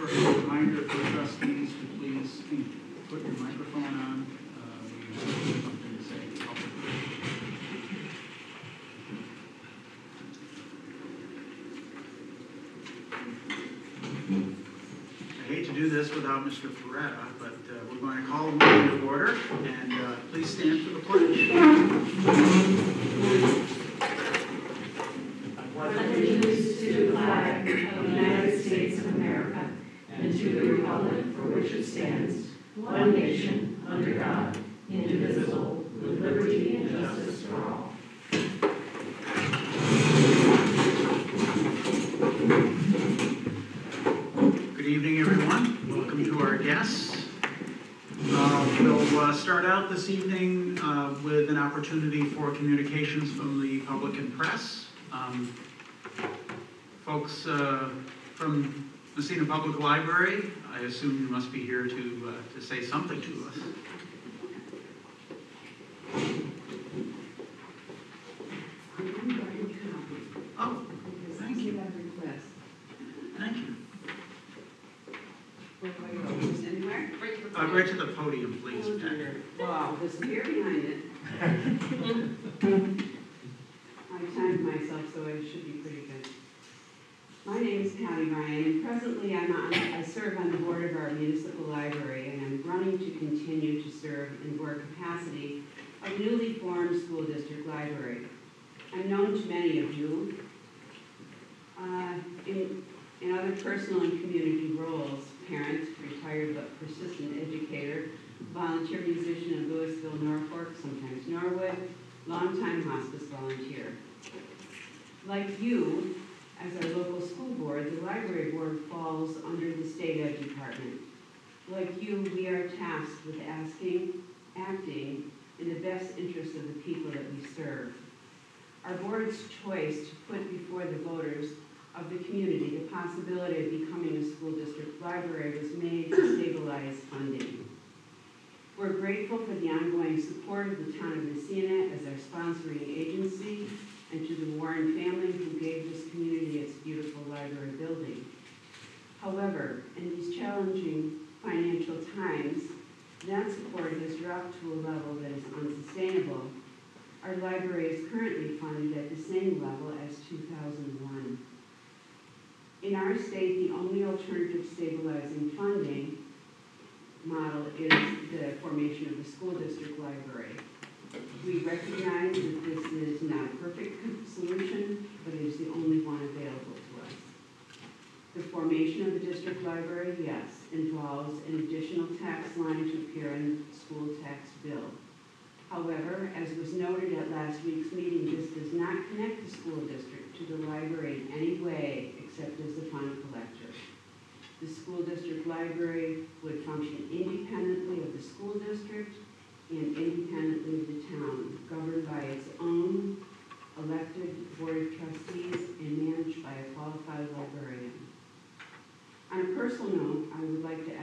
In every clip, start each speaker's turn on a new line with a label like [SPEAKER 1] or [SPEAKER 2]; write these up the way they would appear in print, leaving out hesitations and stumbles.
[SPEAKER 1] short reminder for trustees to please put your microphone on. You have something to say publicly. I hate to do this without Mr. Ferretta, but we're going to call the meeting to order, and please stand for the pledge.
[SPEAKER 2] Allegiance to the flag of the United States of America and to the republic for which it stands, one nation, under God, indivisible, with liberty and justice for all.
[SPEAKER 1] Good evening, everyone. Welcome to our guests. We'll start out this evening with an opportunity for communications from the public and press. Folks from Massena Public Library, I assume you must be here to say something to us. Oh, thank you. Thank you.
[SPEAKER 3] Where do I go? Just anywhere?
[SPEAKER 1] Right to the podium, please,
[SPEAKER 3] Oh,
[SPEAKER 1] Pat.
[SPEAKER 3] dear. Wow, there's a beer behind it. I've timed myself, so I should be pretty good. My name is Patty Ryan, and presently I serve on the board of our municipal library, and I'm running to continue to serve in board capacity of newly formed school district library. I'm known to many of you in other personal and community roles: parent, retired but persistent educator, volunteer musician in Louisville, Norfolk, sometimes Norwood, longtime hospice volunteer. Like you, as our local school board, the library board falls under the state ed department. Like you, we are tasked with acting in the best interest of the people that we serve. Our board's choice to put before the voters of the community the possibility of becoming a school district library was made to stabilize funding. We're grateful for the ongoing support of the town of Massena as our sponsoring agency, and to the Warren family who gave this community its beautiful library building. However, in these challenging financial times, that support has dropped to a level that is unsustainable. Our library is currently funded at the same level as 2001. In our state, the only alternative stabilizing funding model is the formation of the school district library. We recognize that this is not a perfect solution, but it is the only one available to us. The formation of the district library, yes, involves an additional tax line to appear in the school tax bill. However, as was noted at last week's meeting, this does not connect the school district to the library in any way except as the fund collector. The school district library would function independently of the school district and independently of the town, governed by its own elected board of trustees and managed by a qualified librarian. On a personal note, I would like to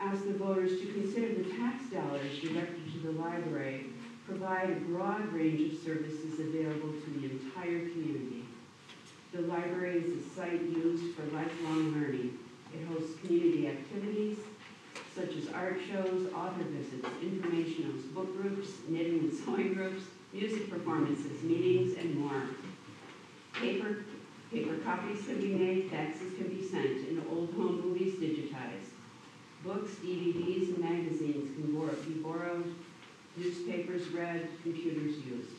[SPEAKER 3] ask the voters to consider the tax dollars directed to the library provide a broad range of services available to the entire community. The library is a site used for lifelong learning. It hosts community activities such as art shows, author visits, informationals, book groups, knitting and sewing groups, music performances, meetings, and more. Paper copies can be made, faxes can be sent, and old home movies digitized. Books, DVDs, and magazines can be borrowed, newspapers read, computers used.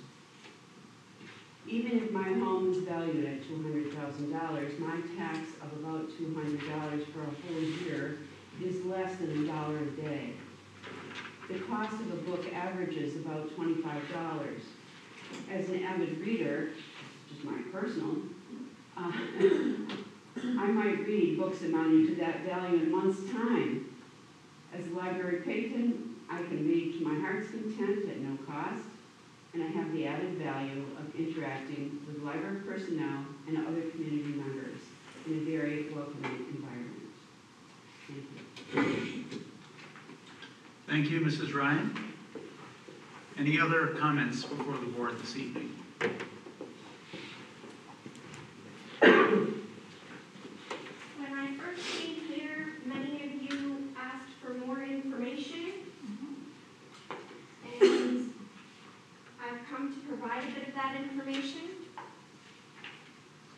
[SPEAKER 3] Even if my home is valued at $200,000, my tax of about $200 for a whole year is less than $1 a day. The cost of a book averages about $25. As an avid reader, just my personal, I might read books amounting to that value in a month's time. As a library patron, I can read to my heart's content at no cost, and I have the added value of interacting with library personnel and other community members in a very welcoming environment. Thank you.
[SPEAKER 1] Thank you, Mrs. Ryan. Any other comments before the board this evening?
[SPEAKER 4] When I first came here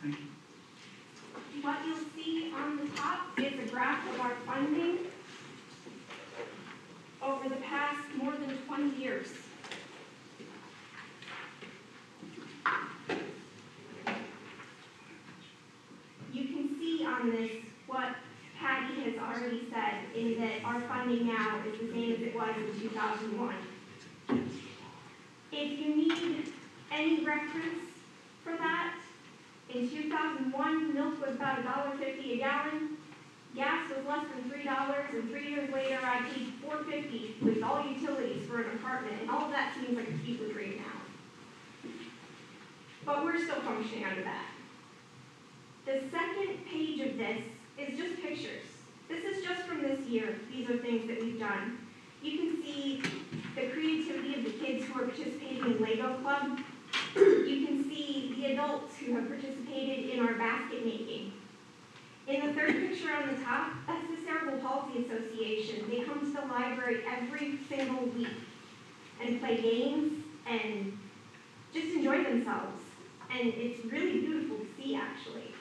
[SPEAKER 1] Thank you.
[SPEAKER 4] What you'll see on the top is a graph of our funding over the past more than 20 years. You can see on this what Patty has already said, in that our funding now is the same as it was in 2001. If you need any reference for that, in 2001, milk was about $1.50 a gallon. Gas was less than $3, and 3 years later, I paid $4.50 with all utilities for an apartment, and all of that seems like a steep rate now. But we're still functioning under that. The second page of this is just pictures. This is just from this year. These are things that we've done. You can see the creativity of the kids who are participating in Lego Club. You can see the adults who have participated in our basket making. In the third picture on the top, that's the Cerebral Palsy Association. They come to the library every single week and play games and just enjoy themselves. And it's really beautiful to see, actually.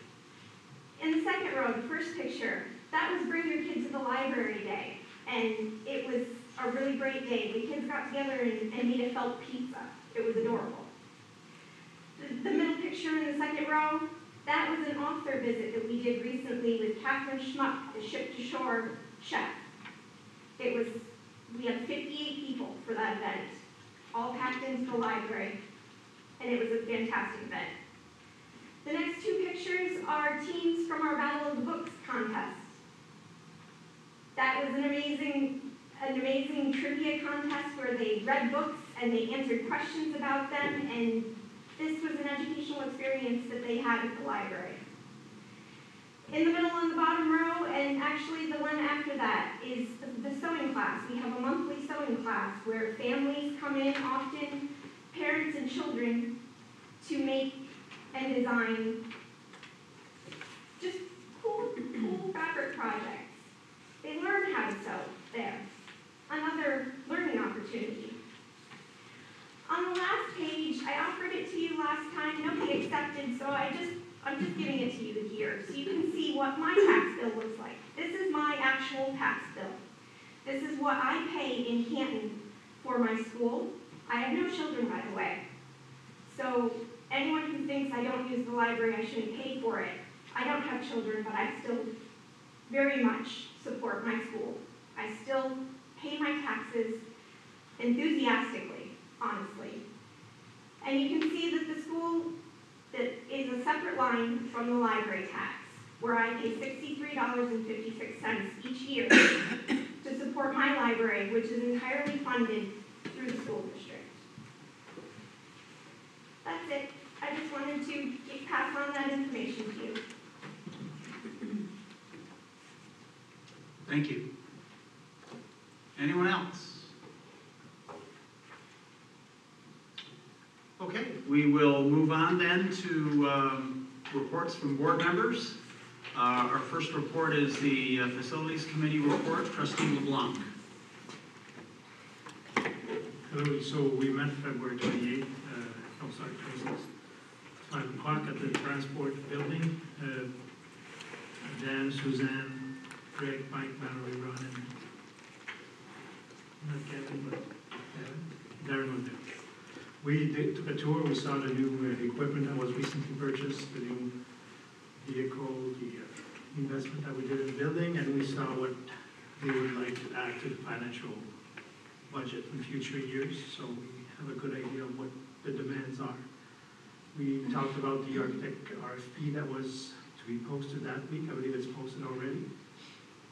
[SPEAKER 4] In the second row, the first picture, that was Bring Your Kid to the Library Day. And it was a really great day. The kids got together and made a felt pizza. It was adorable. The middle picture in the second row, that was an author visit that we did recently with Catherine Schmuck, the ship-to-shore chef. We had 58 people for that event, all packed into the library, and it was a fantastic event. The next two pictures are teams from our Battle of the Books contest. That was an amazing trivia contest where they read books and they answered questions about them, and this was an educational experience that they had at the library. In the middle on the bottom row, and actually the one after that, is the sewing class. We have a monthly sewing class where families come in, often parents and children, to make and design just cool fabric projects. They learn how to sew there. Another learning opportunity. On the last page, I offered it to you last time, nobody accepted, so I'm just giving it to you here, so you can see what my tax bill looks like. This is my actual tax bill. This is what I pay in Canton for my school. I have no children, by the way. So anyone who thinks I don't use the library, I shouldn't pay for it. I don't have children, but I still very much support my school. I still pay my taxes enthusiastically, honestly. And you can see that the school that is a separate line from the library tax, where I pay $63.56 each year to support my library, which is entirely funded through the school district. That's it. I just wanted to pass on that information to you.
[SPEAKER 1] Thank you. Anyone else? Okay, we will move on then to reports from board members. Our first report is the Facilities Committee report. Trustee LeBlanc.
[SPEAKER 5] Hello, so we met February 28th, 26th, 5 o'clock at the transport building. Dan, Suzanne, Greg, Mike, Mallory, Ron, and not Kevin, but Darren was there. We took a tour. We saw the new equipment that was recently purchased, the new vehicle, the investment that we did in the building, and we saw what they would like to add to the financial budget in future years, so we have a good idea of what the demands are. We talked about the architect RFP that was to be posted that week. I believe it's posted already.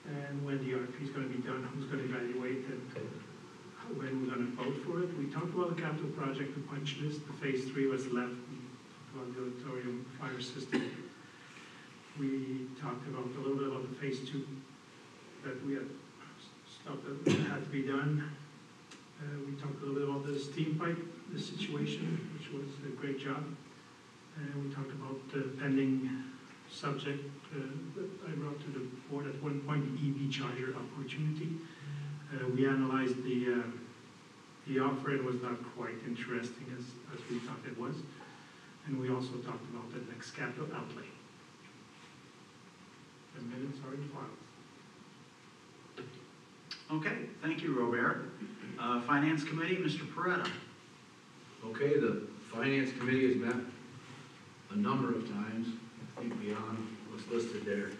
[SPEAKER 5] And when the RFP is going to be done, who's going to evaluate and when we're going to vote for it. We talked about the capital project, the punch list. The phase 3 was left. We talked about the auditorium fire system. We talked about a little bit about the phase 2 that we had stuff that had to be done. We talked a little bit about the steam pipe, the situation, which was a great job. And we talked about the pending subject that I brought to the board at one point, the EV charger opportunity. We analyzed the offer. It was not quite interesting as we thought it was. And we also talked about the next capital outlay. The minutes are in file.
[SPEAKER 1] Okay, thank you, Robert. Finance Committee, Mr. Peretta.
[SPEAKER 6] Okay, the Finance Committee has met a number of times, I think beyond what's listed there.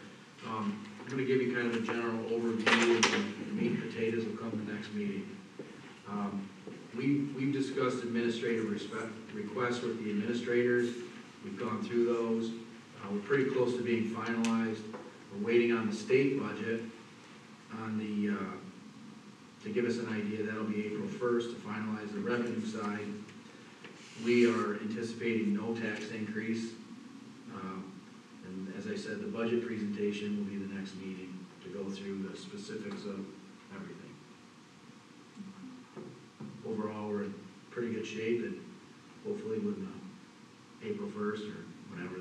[SPEAKER 6] I'm going to give you kind of a general overview, and the meat and potatoes will come the next meeting. We've discussed administrative requests with the administrators. We've gone through those. We're pretty close to being finalized. We're waiting on the state budget on the to give us an idea. That'll be April 1st to finalize the revenue side. We are anticipating no tax increase. And as I said, the budget presentation will be the next meeting to go through the specifics of everything. Overall, we're in pretty good shape, and hopefully when April 1st or whenever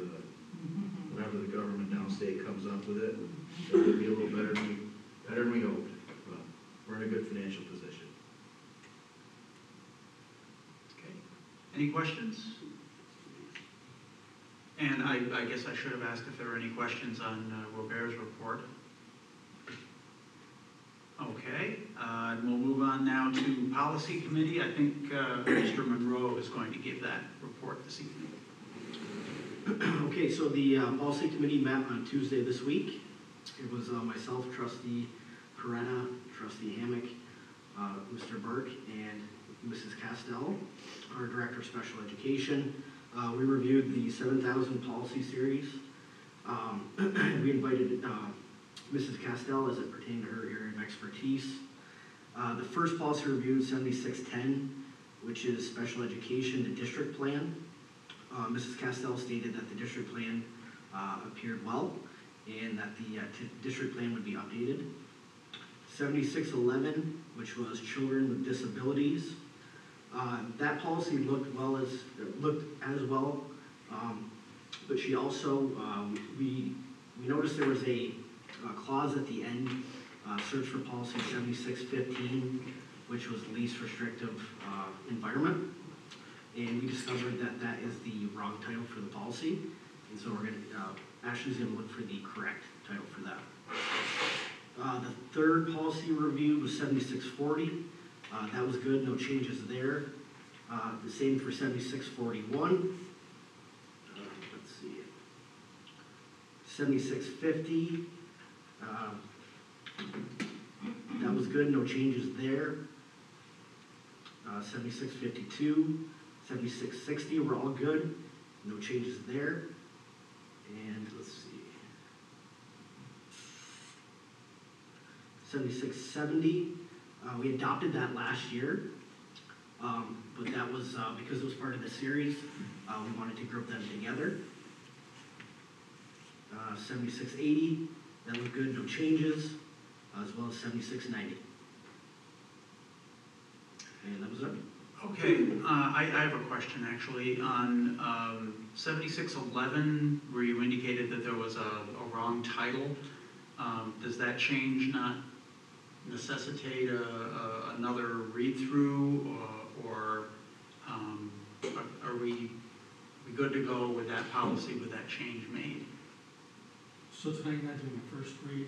[SPEAKER 6] the government downstate comes up with it, it'll be a little better than we hoped. But we're in a good financial position.
[SPEAKER 1] Okay. Any questions? And I guess I should have asked if there were any questions on Robert's report. Okay, we'll move on now to Policy Committee. I think Mr. Monroe is going to give that report this evening.
[SPEAKER 7] Okay, so the Policy Committee met on Tuesday this week. It was myself, Trustee Peretta, Trustee Hammock, Mr. Burke, and Mrs. Castell, our Director of Special Education. We reviewed the 7,000 policy series. We invited Mrs. Castell as it pertained to her area of expertise. The first policy review is 7610, which is special education, the district plan. Mrs. Castell stated that the district plan appeared well and that the district plan would be updated. 7611, which was children with disabilities. That policy looked as well, but she also, we noticed there was a clause at the end, search for policy 7615, which was least restrictive environment. And we discovered that that is the wrong title for the policy. And so we're going to, Ashley's going to look for the correct title for that. The third policy review was 7640. That was good, no changes there. The same for 7641. Let's see. 7650. That was good, no changes there. 7652, 7660 were all good, no changes there. And let's see. 7670, we adopted that last year, but that was because it was part of the series, we wanted to group them together. 7680, that was good, no changes, as well as 7690. And that was it.
[SPEAKER 1] Okay, I have a question actually on 7611, where you indicated that there was a wrong title. Does that change not necessitate another read-through, or are we good to go with that policy with that change made?
[SPEAKER 8] So tonight, not doing the first read,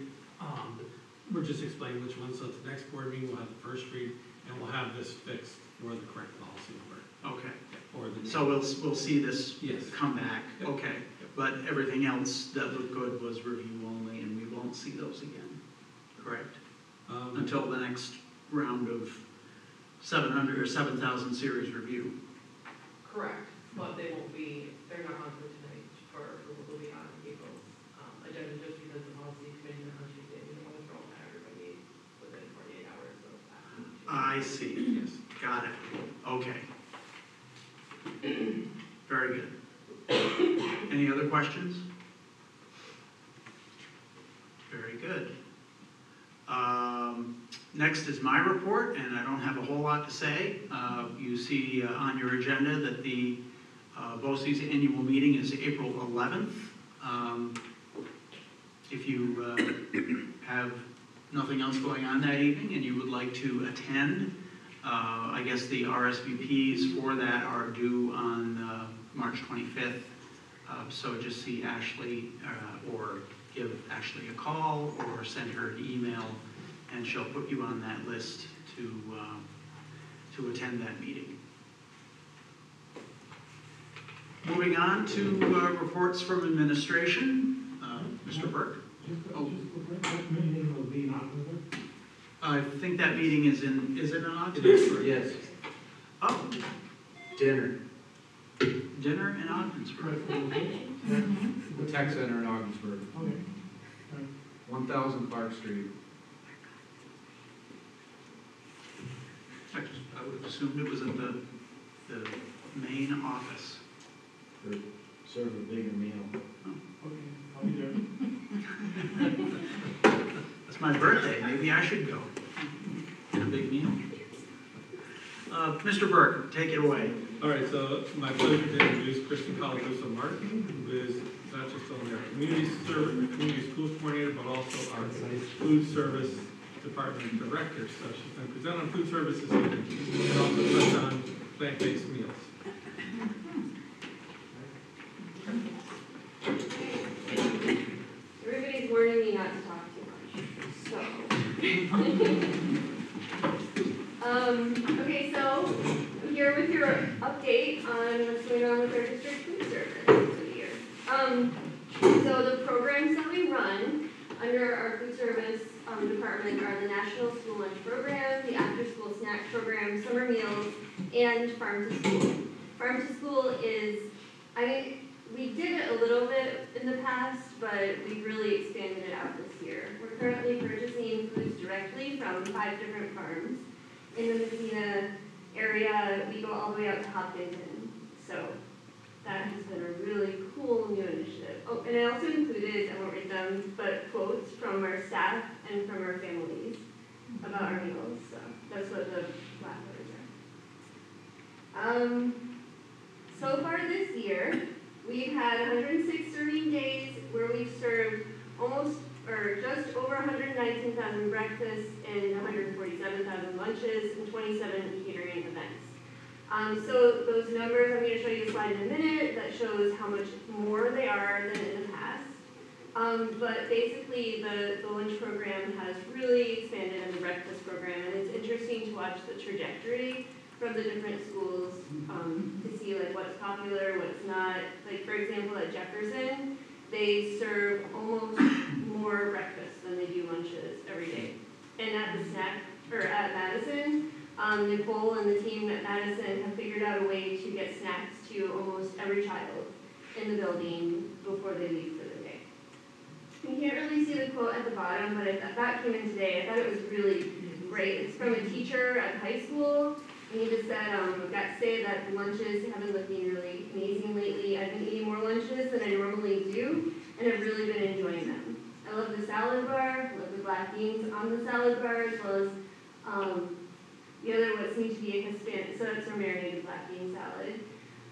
[SPEAKER 8] we're just explaining which one, so at the next board meeting, we'll have the first read, and we'll have this fixed for the correct policy number.
[SPEAKER 1] Okay,
[SPEAKER 8] Or the
[SPEAKER 1] so we'll see this
[SPEAKER 8] Yes.
[SPEAKER 1] come back.
[SPEAKER 8] Yep.
[SPEAKER 1] Okay, but everything else that looked good was review only, and we won't see those again, correct? Until the next round of 700 or 7,000 series review.
[SPEAKER 9] Correct, but they're not on for tonight for approval, they'll be on April's agenda just because the policy committee met on Tuesday, we don't want to throw them at everybody within 48 hours of that.
[SPEAKER 1] I see,
[SPEAKER 8] Yes.
[SPEAKER 1] got it, okay. Very good. Any other questions? Very good. Next is my report, and I don't have a whole lot to say. You see on your agenda that the BOCE's annual meeting is April 11th. If you have nothing else going on that evening and you would like to attend, I guess the RSVPs for that are due on March 25th. So just see Ashley or give Ashley a call or send her an email, and she'll put you on that list to attend that meeting. Moving on to reports from administration. Mr. Burke?
[SPEAKER 5] What meeting will be in October?
[SPEAKER 1] I think that meeting is it in Ogdensburg?
[SPEAKER 6] Yes,
[SPEAKER 1] Oh,
[SPEAKER 6] dinner,
[SPEAKER 1] dinner in Ogdensburg.
[SPEAKER 6] the tech center in Augsburg,
[SPEAKER 5] Okay.
[SPEAKER 6] 1000 Clark Street.
[SPEAKER 1] I would have assumed it was in the main office.
[SPEAKER 6] Serve a bigger meal.
[SPEAKER 5] Okay, I'll be there.
[SPEAKER 1] It's my birthday, maybe I should go. Get a big meal. Mr. Burke, take it away.
[SPEAKER 8] All right, so my pleasure to introduce Kristen Caladuso Martin, who is not just only our community schools coordinator, but also our food service department director. So she's going to present on food services and also touch on plant-based meals.
[SPEAKER 10] Everybody's warning me not to talk too much, so. Okay, so I'm here with your update on what's going on with our district food service for the year. So the programs that we run under our food service department are the National School Lunch Program, the After School Snack Program, Summer Meals, and Farm to School. Farm to School is, we did it a little bit in the past, but we've really expanded it out this year. We're currently purchasing foods directly from 5 different farms. In the Massena area, we go all the way out to Hopkinton. So that has been a really cool new initiative. Oh, and I also included, I won't read them, but quotes from our staff and from our families about our meals. So that's what the black letters are. So far this year, we've had 106 serving days where we've served just over 119,000 breakfasts and 147,000 lunches and 27 catering events. So those numbers, I'm going to show you a slide in a minute that shows how much more they are than in the past. But basically, the lunch program has really expanded, and the breakfast program, and it's interesting to watch the trajectory from the different schools to see like what's popular, what's not. Like for example, at Jefferson, they serve almost more breakfast than they do lunches every day. And at Madison, Nicole and the team at Madison have figured out a way to get snacks to almost every child in the building before they leave for the day. You can't really see the quote at the bottom, but that came in today. I thought it was really great. It's from a teacher at high school. And he just said, I've got to say that the lunches have been looking really amazing lately. I've been eating more lunches than I normally do, and I've really been enjoying them. I love the salad bar, I love the black beans on the salad bar, as well as the other what seems to be a Hispanic, so it's our marinated black bean salad.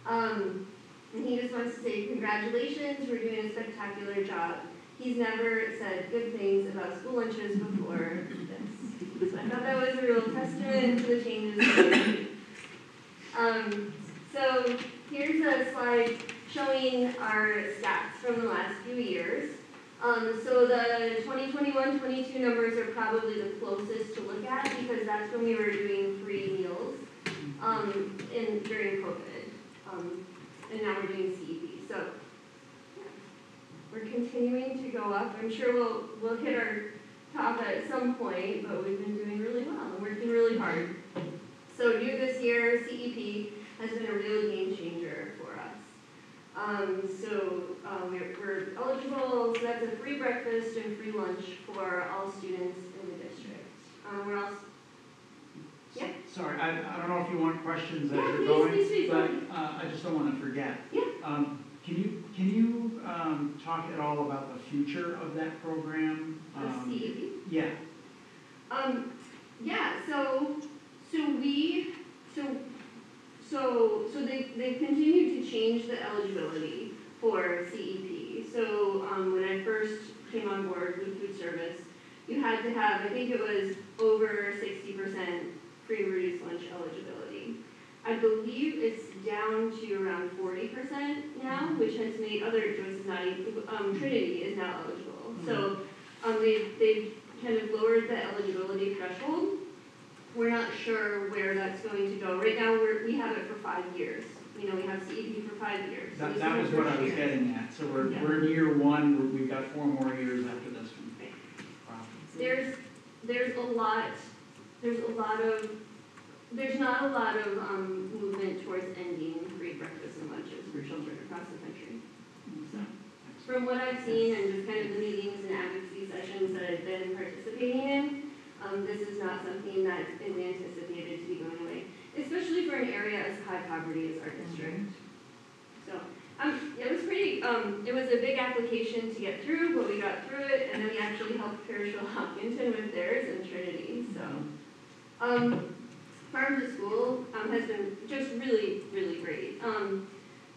[SPEAKER 10] And he just wants to say, congratulations, we're doing a spectacular job. He's never said good things about school lunches before this. So I thought that was a real testament to the changes that we made. So here's a slide showing our stats from the last few years. So the 2021-22 numbers are probably the closest to look at because that's when we were doing free meals during COVID. And now we're doing CEP. So we're continuing to go up. I'm sure we'll hit our top at some point, but we've been doing really well and working really hard. So new this year, CEP has been a real game changer for us. We're eligible, so that's a free breakfast and free lunch for all students in the district. We're also, yeah?
[SPEAKER 1] Sorry, I don't know if you want questions as
[SPEAKER 10] Yeah,
[SPEAKER 1] you're
[SPEAKER 10] please,
[SPEAKER 1] going,
[SPEAKER 10] please, please,
[SPEAKER 1] but I just don't want to forget.
[SPEAKER 10] Yeah.
[SPEAKER 1] Can you talk at all about the future of that program?
[SPEAKER 10] Of CEP?
[SPEAKER 1] Yeah.
[SPEAKER 10] They've continued to change the eligibility for CEP. So when I first came on board with food service, you had to have, I think it was over 60% free reduced lunch eligibility. I believe it's down to around 40% now, which has made other choices not even, Trinity is now eligible. So they've kind of lowered the eligibility threshold. We're not sure where that's going to go. Right now, we have it for 5 years. You know, we have CEP for 5 years. So this
[SPEAKER 1] That
[SPEAKER 10] is
[SPEAKER 1] was
[SPEAKER 10] the
[SPEAKER 1] what
[SPEAKER 10] first
[SPEAKER 1] I was
[SPEAKER 10] year.
[SPEAKER 1] getting at. So we're
[SPEAKER 10] Yeah.
[SPEAKER 1] we're in year one, we've got 4 more years after this one. Wow.
[SPEAKER 10] There's not a lot of movement towards ending free breakfast and lunches for children across the country. So, from what I've seen and just kind of the meetings and advocacy sessions that I've been participating in, this is not something that is anticipated to be going away, especially for an area as high poverty as our district. So, it was pretty, it was a big application to get through, but we got through it, and then we actually helped Parishville Hopkinton with theirs and Trinity, so. Farm to School has been just really, really great.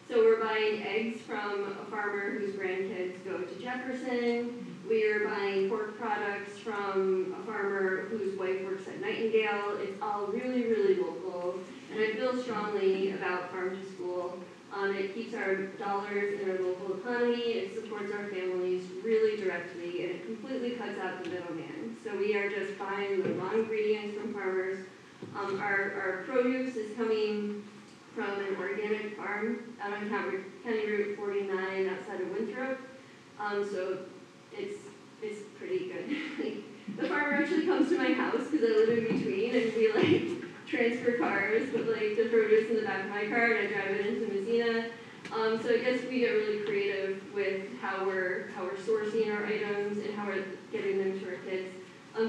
[SPEAKER 10] So we're buying eggs from a farmer whose grandkids go to Jefferson. We are buying pork products from a farmer whose wife works at Nightingale. It's all really, really local, and I feel strongly about Farm to School. It keeps our dollars in our local economy, it supports our families really directly, and it completely cuts out the middleman. So we are just buying the raw ingredients from farmers. Our produce is coming from an organic farm out on County Route 49 outside of Winthrop. So it's pretty good. The farmer actually comes to my house because I live in between, and we transfer cars, put the produce in the back of my car, and I drive it into Massena. So I guess we get really creative with how we're sourcing our items and how we're getting them to our kids.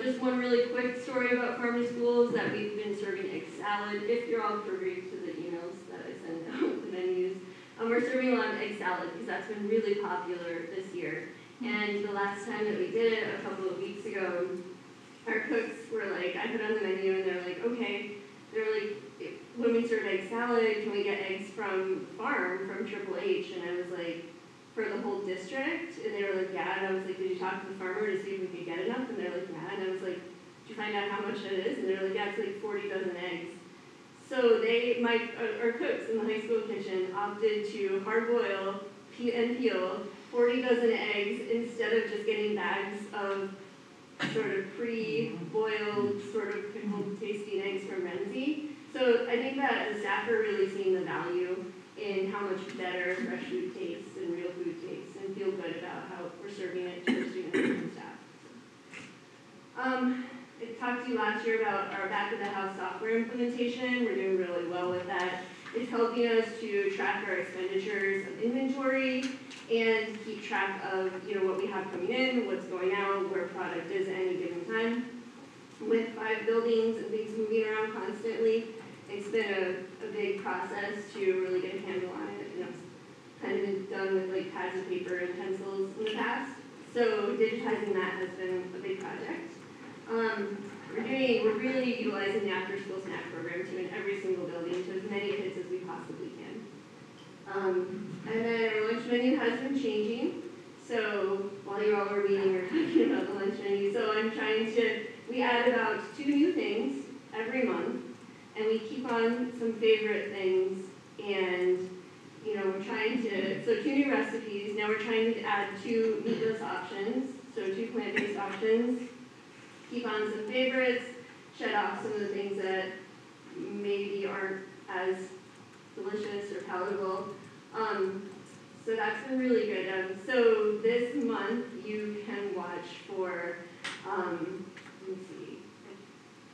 [SPEAKER 10] Just one really quick story about Farm to School is that we've been serving egg salad. If you're all privy to the emails that I send out, the menus, we're serving a lot of egg salad because that's been really popular this year. And the last time that we did it, a couple of weeks ago, our cooks were like, I put on the menu and they're like, okay. They're like, when we serve egg salad, can we get eggs from the farm, from Triple H? And I was like, for the whole district? And they were like, yeah. And I was like, did you talk to the farmer to see if we could get enough? And they're like, yeah. And I was like, did you find out how much it is? And they're like, yeah, it's like 40 dozen eggs. So our cooks in the high school kitchen opted to hard boil and peel 40 dozen eggs instead of just getting bags of sort of pre-boiled, sort of pickled tasting eggs from Renzi. So I think that as staff are really seeing the value in how much better fresh food tastes and real food tastes, and feel good about how we're serving it to our students and staff. I talked to you last year about our back-of-the-house software implementation. We're doing really well with that. It's helping us to track our expenditures of inventory and keep track of what we have coming in, what's going out, where product is at any given time. With 5 buildings and things moving around constantly, it's been a big process to really get a handle on it. And it's kind of been done with pads of paper and pencils in the past. So digitizing that has been a big project. We're really utilizing the after-school snack program too in every single building to as many kids as we possibly can. And then our lunch menu has been changing. So while you all were meeting, we're talking about the lunch menu. So we add about 2 new things every month, and we keep on some favorite things. And we're trying to, so 2 new recipes. Now we're trying to add 2 meatless options, so 2 plant-based options. Keep on some favorites, shed off some of the things that maybe aren't as delicious or palatable. So that's been really good. So this month you can watch for, let me see,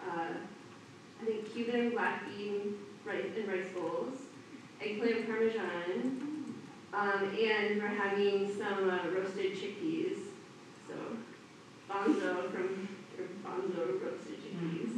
[SPEAKER 10] I think Cuban black bean and rice bowls, eggplant parmesan, and we're having some roasted chickpeas. So bonzo roasted chickpeas.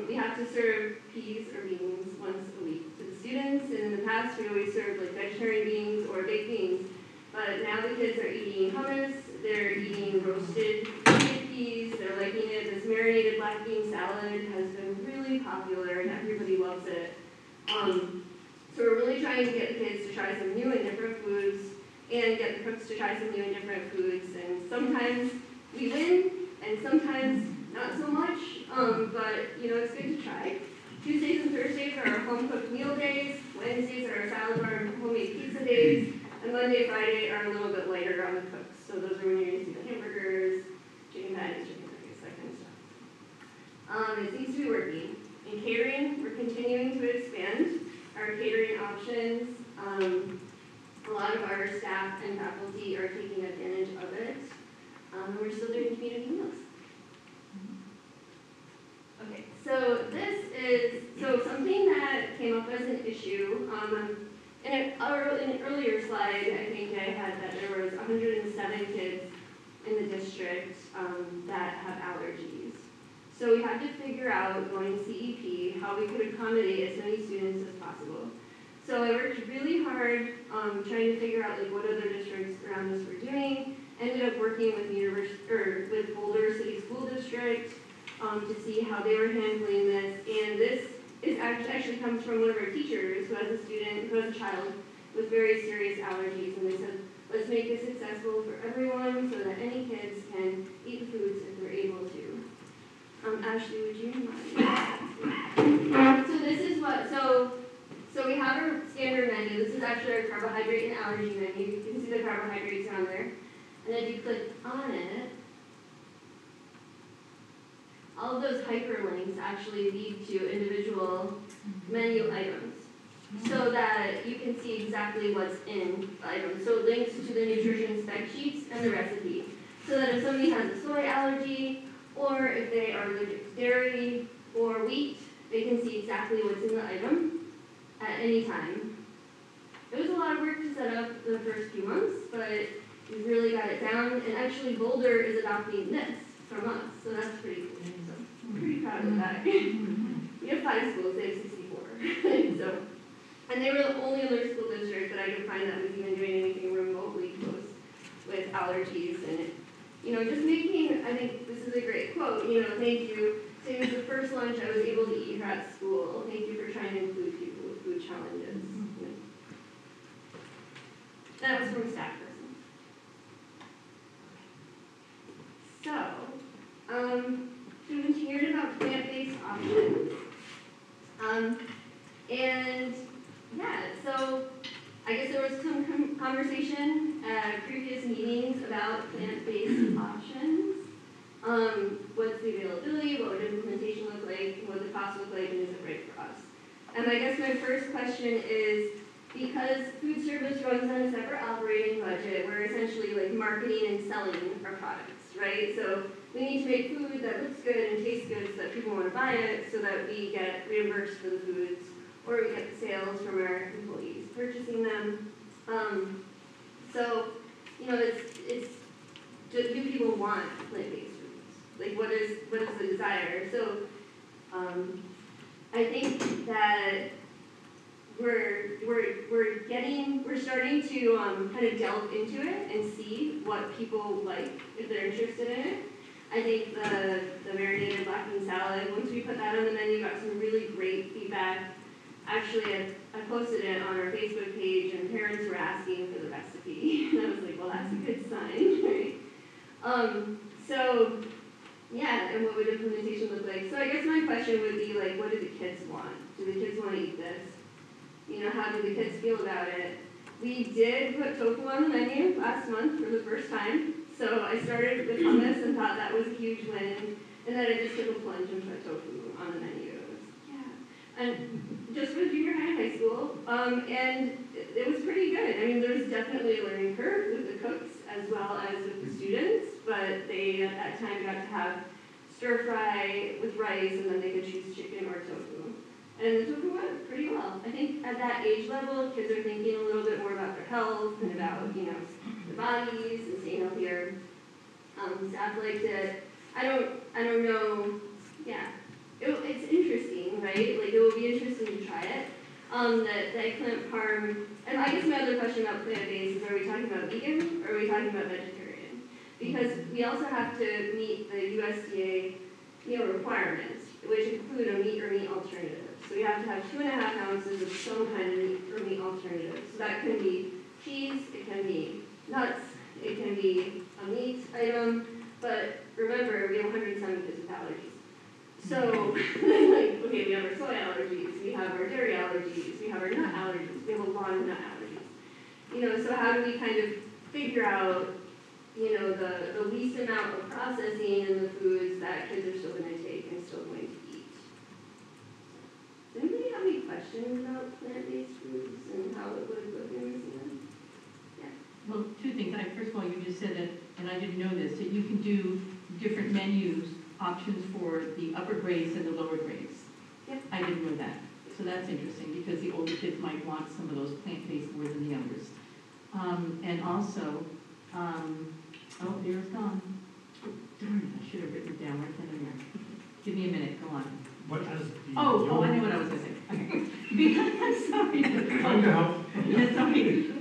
[SPEAKER 10] We have to serve peas or beans once a week to the students, and in the past we always served vegetarian beans or baked beans, but now the kids are eating hummus, they're eating roasted chickpeas, they're liking it. This marinated black bean salad has been really popular and everybody loves it. So we're really trying to get the kids to try some new and different foods and get the cooks to try some new and different foods, and sometimes we win and sometimes not so much, but it's good to try. Tuesdays and Thursdays are our home cooked meal that have allergies. So we had to figure out, going to CEP, how we could accommodate as many students as possible. So I worked really hard trying to figure out like what other districts around us were doing. Ended up working with with Boulder City School District to see how they were handling this. And this is actually comes from one of our teachers who has a child with very serious allergies. And they said, let's make this accessible for everyone so that any kids can eat the foods if they're able to. Ashley, would you mind? So this is so we have our standard menu. This is actually our carbohydrate and allergy menu. You can see the carbohydrates on there. And if you click on it, all of those hyperlinks actually lead to individual menu items so that you can see exactly what's in the item. So links to the nutrition spec sheets and the recipe. So that if somebody has a soy allergy, or if they are allergic to dairy or wheat, they can see exactly what's in the item at any time. It was a lot of work to set up the first few months, but we really got it down. And actually Boulder is adopting this from us, so that's pretty cool. So I'm pretty proud of that. We have 5 schools, they have 64. So, and they were the only other school district that I could find that was even doing anything remotely close with allergies. And just making, I think this is a great quote, thank you. So it was the first lunch I was able to eat here at school. Thank you for trying to include people with food challenges. That was from a staff person. So, students heard about plant-based options. And yeah, so I guess there was some conversation at previous meetings about plant-based options. What's the availability, what would implementation look like, what would the cost look like, and is it right for us? And I guess my first question is, because food service runs on a separate operating budget, we're essentially like marketing and selling our products, right? So we need to make food that looks good and tastes good so that people want to buy it, so that we get reimbursed for the foods, or we get the sales from our employees purchasing them. So, it's do people want plant-based foods? Like, what is the desire? So, I think that we're starting to kind of delve into it and see what people like, if they're interested in it. I think the marinated black bean salad, once we put that on the menu, got some really great feedback. Actually, I posted it on our Facebook page, and parents were asking for the recipe. And I was like, well, that's a good sign, right? So, yeah, and what would implementation look like? So I guess my question would be, like, what do the kids want? Do the kids want to eat this? How do the kids feel about it? We did put tofu on the menu last month for the first time. So I started with hummus and thought that was a huge win. And then I just took a plunge and put tofu on the menu. And just for junior high and high school, and it was pretty good. I mean, there was definitely a learning curve with the cooks as well as with the students, but they at that time got to have stir fry with rice, and then they could choose chicken or tofu. And the tofu went pretty well. I think at that age level, kids are thinking a little bit more about their health and about, their bodies and staying healthier. Staff liked it. I don't know, yeah. It's interesting, right? Like, it will be interesting to try it. The eggplant parm, and I guess my other question about plant-based is, are we talking about vegan or are we talking about vegetarian? Because we also have to meet the USDA, requirements, which include a meat or meat alternative. So we have to have 2.5 ounces of some kind of meat or meat alternative. So that can be cheese, it can be nuts, it can be a meat item, but remember, we have 107 kids with allergies. So, we have our soy allergies, we have our dairy allergies, we have our nut allergies, we have a lot of nut allergies. So how do we kind of figure out, the least amount of processing in the foods that kids are still going to take and still going to eat? Does anybody have any questions about plant-based foods and how it would look in Massena? Yeah.
[SPEAKER 2] Well, 2 things. First of all, you just said that, and I didn't know this, that you can do different menus, options for the upper grades and the lower grades.
[SPEAKER 10] Yep.
[SPEAKER 2] I didn't know that. So that's interesting, because the older kids might want some of those plant-based more than the others. And also, oh, there's gone. should have written it down, right then and there. Give me a minute, go on.
[SPEAKER 5] What has the?
[SPEAKER 2] Oh, I know what I was gonna say. Okay. Because, sorry.
[SPEAKER 5] Trying to help.
[SPEAKER 2] Yeah, sorry.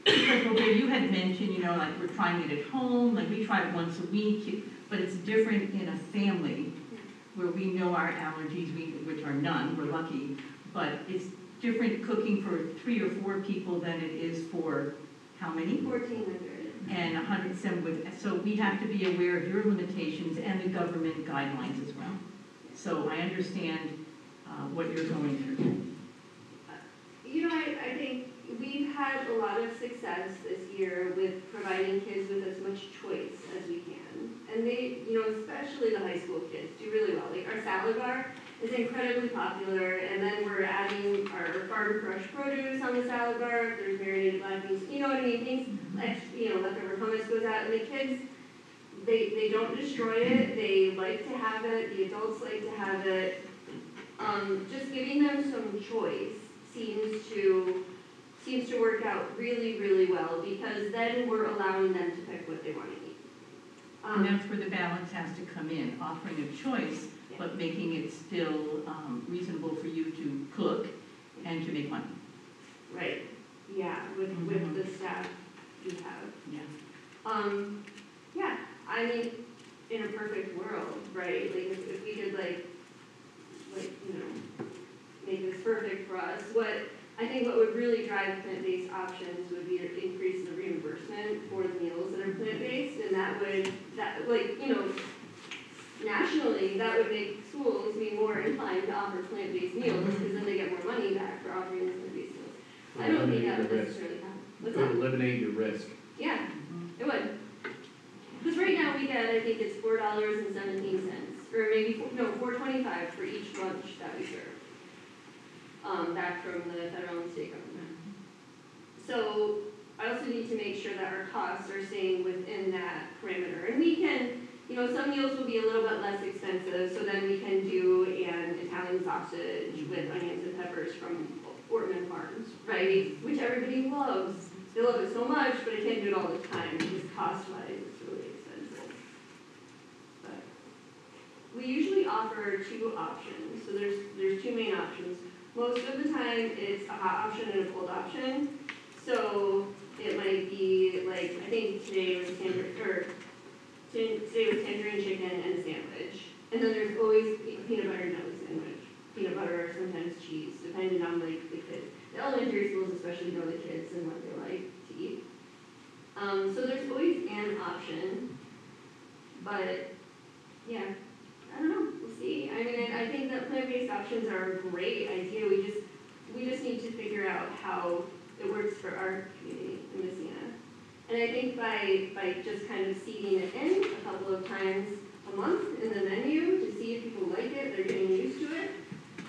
[SPEAKER 2] Because, okay, you had mentioned, you know, like we're trying it at home, like we try it once a week, but it's different in a family where we know our allergies, which are none, we're lucky, but it's different cooking for 3 or 4 people than it is for how many?
[SPEAKER 10] 1,400.
[SPEAKER 2] And 107 with, so we have to be aware of your limitations and the government guidelines as well. So I understand what you're going through.
[SPEAKER 10] You know, I think we've had a lot of success this year with providing kids with as much choice as we can. And they, you know, especially the high school kids, do really well. Like our salad bar is incredibly popular, and then we're adding our farm fresh produce on the salad bar. If there's marinated black beans, you know what I mean? Things like, you know, leftover hummus goes out, and the kids, they don't destroy it. They like to have it. The adults like to have it. Just giving them some choice seems to work out really, really well, because then we're allowing them to pick what they want to eat.
[SPEAKER 2] And that's where the balance has to come in, offering a choice, but making it still reasonable for you to cook and to make money.
[SPEAKER 10] Right, yeah, with the staff we have.
[SPEAKER 2] Yeah.
[SPEAKER 10] Yeah, I mean, in a perfect world, right, like if we could like, you know, make this perfect for us, I think what would really drive plant-based options would be to increase the reimbursement for the meals that are plant-based, and nationally, that would make schools be more inclined to offer plant-based meals, because then they get more money back for offering the plant-based meals. I don't think that would necessarily happen. What's that?
[SPEAKER 6] Eliminate your risk.
[SPEAKER 10] Yeah, it would. Because right now we get, I think it's $4.17, or maybe, $4.25 for each lunch that we serve. Back from the federal and state government. So I also need to make sure that our costs are staying within that parameter. And we can, you know, some meals will be a little bit less expensive, so then we can do an Italian sausage with onions and peppers from Ortman Farms, right? Which everybody loves. They love it so much, but I can't do it all the time because cost-wise it's really expensive. But we usually offer 2 options. So there's 2 main options. Most of the time, it's a hot option and a cold option. So it might be like, I think today was tangerine chicken and a sandwich. And then there's always peanut butter and jelly sandwich. Peanut butter or sometimes cheese, depending on like the kids. The elementary schools especially know the kids and what they like to eat. So there's always an option. But yeah. I don't know, we'll see. I mean, I think that plant-based options are a great idea. We just need to figure out how it works for our community in Massena. And I think by just kind of seeding it in a couple of times a month in the menu to see if people like it, they're getting used to it.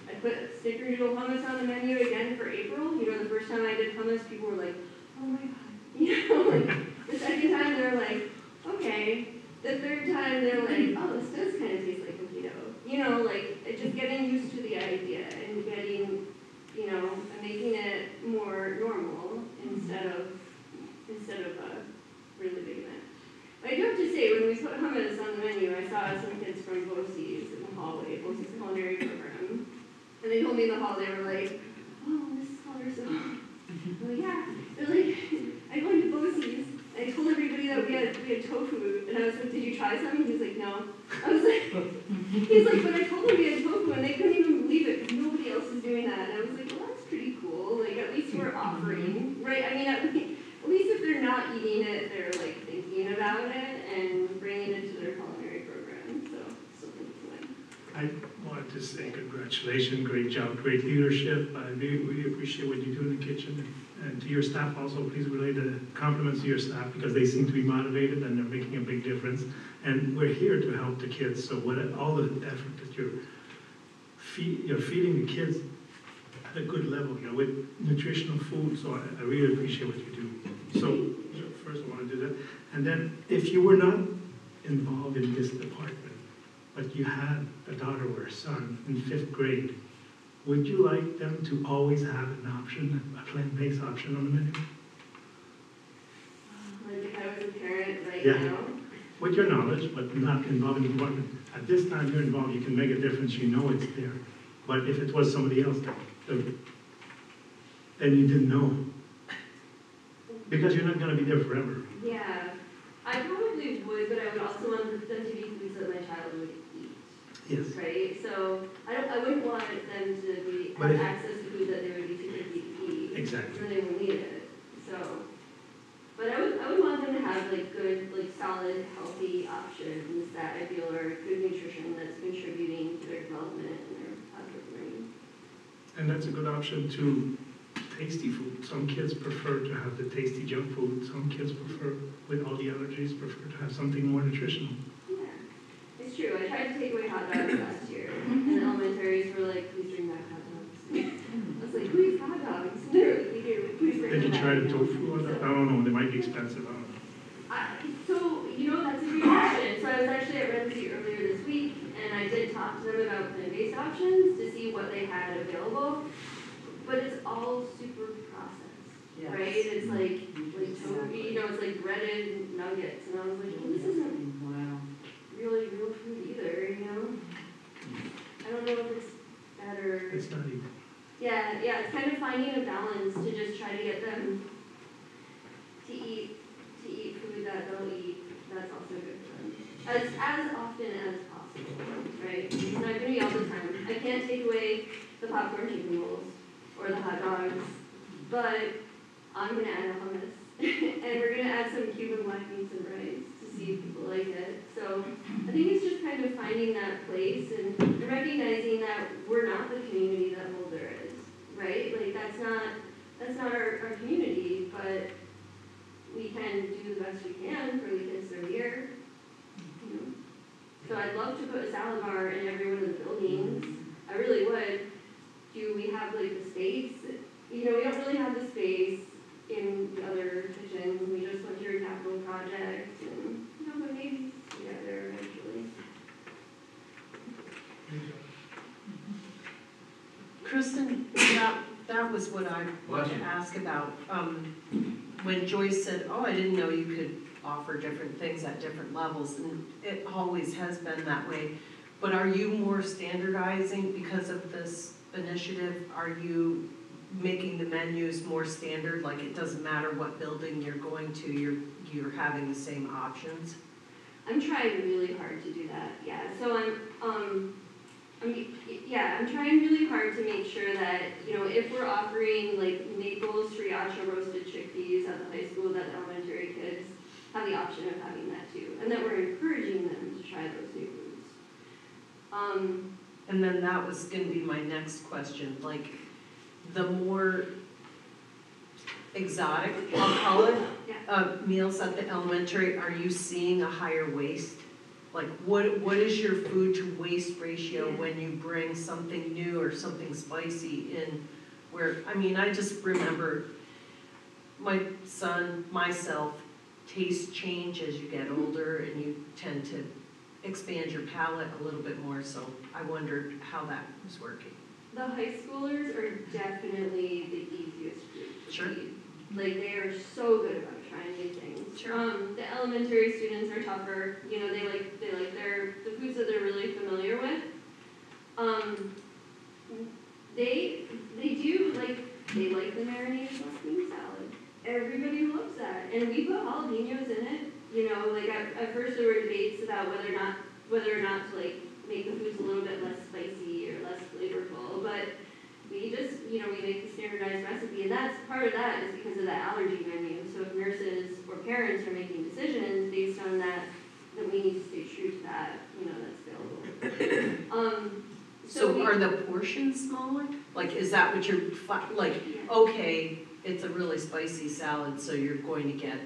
[SPEAKER 10] I put snickerdoodle hummus on the menu again for April. You know, the first time I did hummus, people were like, oh my God. You know, like, the second time they're like, okay. The third time they're like, oh, this does kind of taste like cookie dough. You know, like just getting used to the idea and getting, you know, making it more normal instead of a really big event. But I do have to say, when we put hummus on the menu, I saw some kids from BoC's in the hallway, BoC's culinary program, and they told me in the hall, they were like, oh, Mrs. Collerson. I'm like, yeah. They're like, I go into BoC's. I told everybody that we had tofu, and I was like, did you try some? And he's like, no. I was like, he's like, but I told them we had tofu, and they couldn't even believe it, because nobody else is doing that. And I was like, well, that's pretty cool. Like, at least we're offering, right? I mean, at least if they're not eating it, they're, like, thinking about it and bringing it to their culinary program. So, something to win.
[SPEAKER 5] I wanted to say congratulations, great job, great leadership. We appreciate what you do in the kitchen. And to your staff also, please relay the compliments to your staff, because they seem to be motivated and they're making a big difference. And we're here to help the kids. So all the effort that you're feeding the kids at a good level, you know, with nutritional food. So I really appreciate what you do. So first I want to do that. And then if you were not involved in this department, but you had a daughter or a son in 5th grade, would you like them to always have an option, a plant-based option on the menu?
[SPEAKER 10] Like if I was a parent right
[SPEAKER 5] Yeah.
[SPEAKER 10] now,
[SPEAKER 5] with your knowledge, but not involving the department. At this time you're involved, you can make a difference, you know it's there. But if it was somebody else, then you didn't know. Because you're not gonna be there forever.
[SPEAKER 10] Yeah, I probably would, but I would also want them to be foods that my child would eat,
[SPEAKER 5] Yes.
[SPEAKER 10] right? So I wouldn't want them to be,
[SPEAKER 5] But
[SPEAKER 10] have
[SPEAKER 5] if-
[SPEAKER 10] access to food that they would be too picky to eat.
[SPEAKER 5] Exactly.
[SPEAKER 10] So they will need it, so. But I would want them to have like good, like solid, healthy options that I feel are good nutrition that's contributing to their development and their positive learning.
[SPEAKER 5] And that's a good option too. Tasty food. Some kids prefer to have the tasty junk food. Some kids prefer, with all the allergies, prefer to have something more nutritional.
[SPEAKER 10] Yeah, it's true. I tried to take away hot dogs last year, and the elementaries were like, please bring back hot dogs. I was like, please, hot dogs. Literally, we do. Please bring
[SPEAKER 5] Did you
[SPEAKER 10] them
[SPEAKER 5] try
[SPEAKER 10] back.
[SPEAKER 5] the tofu? I don't know. They might be expensive. I don't know.
[SPEAKER 10] So, that's a great question. So I was actually at Ramsey earlier this week, and I did talk to them about plant-based options to see what they had available. But it's all super processed, right? It's like tofu, it's like breaded nuggets, and I was like, well, this isn't really real food either, I don't know if it's better.
[SPEAKER 5] It's not even.
[SPEAKER 10] Yeah, it's kind of finding a balance to just try to get them to eat food that they'll eat. That's also good for them. As often as possible, right? It's not going to be all the time. I can't take away the popcorn chicken rolls or the hot dogs, but I'm going to add a hummus. And we're going to add some Cuban black beans and rice to see if people like it. So I think it's just kind of finding that place and recognizing that we're not the community that Boulder is, right? Like that's not our community, but we can do the best we can for the kids that are here. So I'd love to put a salad bar in every one of the buildings. I really would. Do we have like the space? We don't really have the space in the other kitchens. We just went through a capital project and, but maybe we get there eventually.
[SPEAKER 2] Kristen, that was what I wanted to ask about. When Joyce said, oh, I didn't know you could offer different things at different levels, and it always has been that way. But are you more standardizing because of this initiative? Are you making the menus more standard, like it doesn't matter what building you're going to, you're having the same options?
[SPEAKER 10] I'm trying really hard to do that, yeah. So I'm trying really hard to make sure that, if we're offering like maple sriracha roasted chickpeas at the high school, that the elementary kids have the option of having that too, and that we're encouraging them to try those new foods.
[SPEAKER 2] And then that was going to be my next question, like the more exotic, I'll call it, meals at the elementary, are you seeing a higher waste? Like what is your food to waste ratio when you bring something new or something spicy in where, I just remember my son, myself, tastes change as you get older and you tend to expand your palate a little bit more, so I wondered how that was working.
[SPEAKER 10] The high schoolers are definitely the easiest group to
[SPEAKER 2] Sure.
[SPEAKER 10] feed. Like they are so good about trying new things.
[SPEAKER 2] Sure.
[SPEAKER 10] The elementary students are tougher. They like the foods that they're really familiar with. They like the marinated mushroom salad. Everybody loves that, and we put jalapenos in it. At first there were debates about whether or not to make the foods a little bit less spicy or less flavorful, but we just, we make the standardized recipe, and that's part of that is because of the allergy menu. So if nurses or parents are making decisions based on that, then we need to stay true to that, that's available.
[SPEAKER 2] So are the portions smaller? Like, is that what you're, okay, it's a really spicy salad, so you're going to get,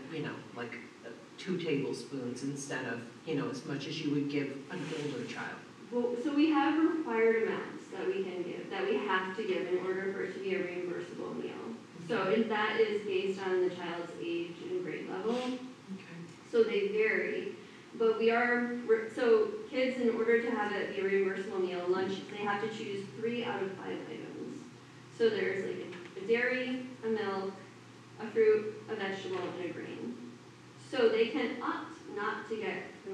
[SPEAKER 2] 2 tablespoons instead of, as much as you would give an older child.
[SPEAKER 10] Well, so we have required amounts that we can give, that we have to give in order for it to be a reimbursable meal. So that is based on the child's age and grade level.
[SPEAKER 2] Okay.
[SPEAKER 10] So they vary. But so kids, in order to have it be a reimbursable meal, lunch, they have to choose 3 out of 5 items. So there's a dairy, a milk, a fruit, a vegetable, and a grain. So they can opt not to get the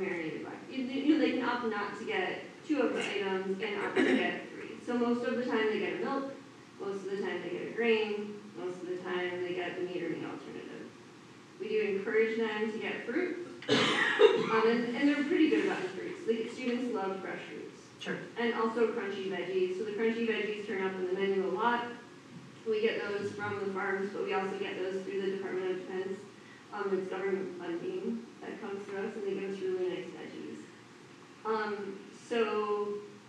[SPEAKER 10] opt not to get 2 of the items and opt to get 3. So most of the time they get a milk, most of the time they get a grain, most of the time they get the meat or meat alternative. We do encourage them to get fruit, and they're pretty good about the fruits. The students love fresh fruits.
[SPEAKER 2] Sure.
[SPEAKER 10] And also crunchy veggies. So the crunchy veggies turn up on the menu a lot. We get those from the farms, but we also get those through the Department of Defense. It's government funding that comes to us, and they give us really nice veggies. So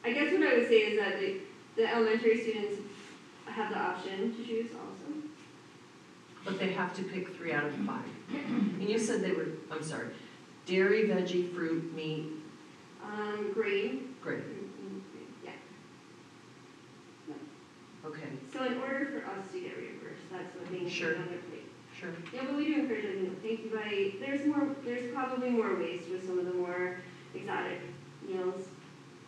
[SPEAKER 10] I guess what I would say is that the elementary students have the option to choose also.
[SPEAKER 2] But they have to pick 3 out of 5. And you said they were, I'm sorry, dairy, veggie, fruit, meat,
[SPEAKER 10] Grain.
[SPEAKER 2] grain.
[SPEAKER 10] Yeah.
[SPEAKER 2] Okay,
[SPEAKER 10] So in order for us to get reimbursed, that's what they need to
[SPEAKER 2] Sure.
[SPEAKER 10] put on their plate.
[SPEAKER 2] sure.
[SPEAKER 10] Yeah, but we do encourage them, you know, thank you, buddy. There's probably more waste with some of the more exotic meals.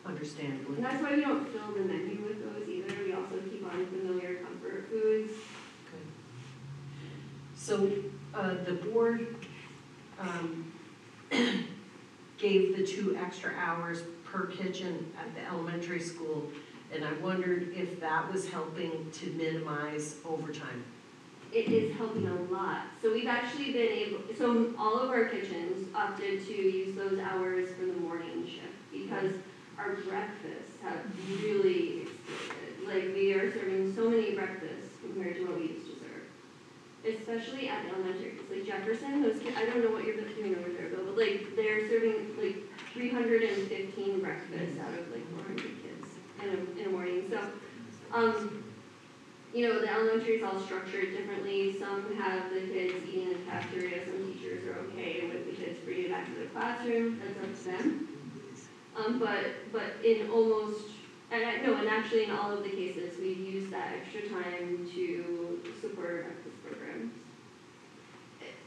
[SPEAKER 2] Understandably.
[SPEAKER 10] And that's why we don't fill the menu with those either. We also keep on familiar comfort foods.
[SPEAKER 2] Good. So, the board gave the 2 extra hours per kitchen at the elementary school, and I wondered if that was helping to minimize overtime.
[SPEAKER 10] It is helping a lot. So we've actually been able, so all of our kitchens opted to use those hours for the morning shift because our breakfasts have really exploded. Like, we are serving so many breakfasts compared to what we used to serve. Especially at the elementary, because like Jefferson, those kids, I don't know what you're doing over there, Bill, but like, they're serving like 315 breakfasts out of like 400 kids in a morning. So, you know, the elementary is all structured differently. Some have the kids eating in the cafeteria. Some teachers are okay with the kids bringing it back to the classroom. That's up to them. But in almost, and actually in all of the cases, we've used that extra time to support our breakfast programs.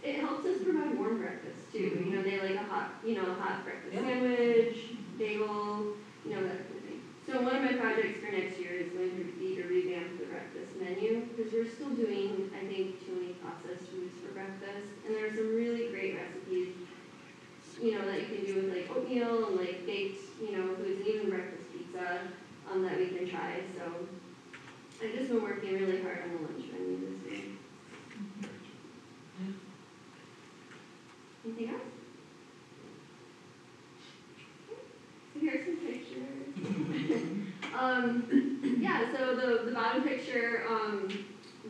[SPEAKER 10] It helps us provide warm breakfast too. You know, they like a hot breakfast sandwich, bagel, you know, that kind of thing. So one of my projects for next year is going to be to revamp the breakfast menu because we're still doing, I think, too many processed foods for breakfast, and there are some really great recipes, you know, that you can do with like oatmeal and like baked, you know, foods, and even breakfast pizza that we can try. So I've just been working really hard on the lunch menu this year. Anything else? So here's some pictures. Yeah, so the bottom picture,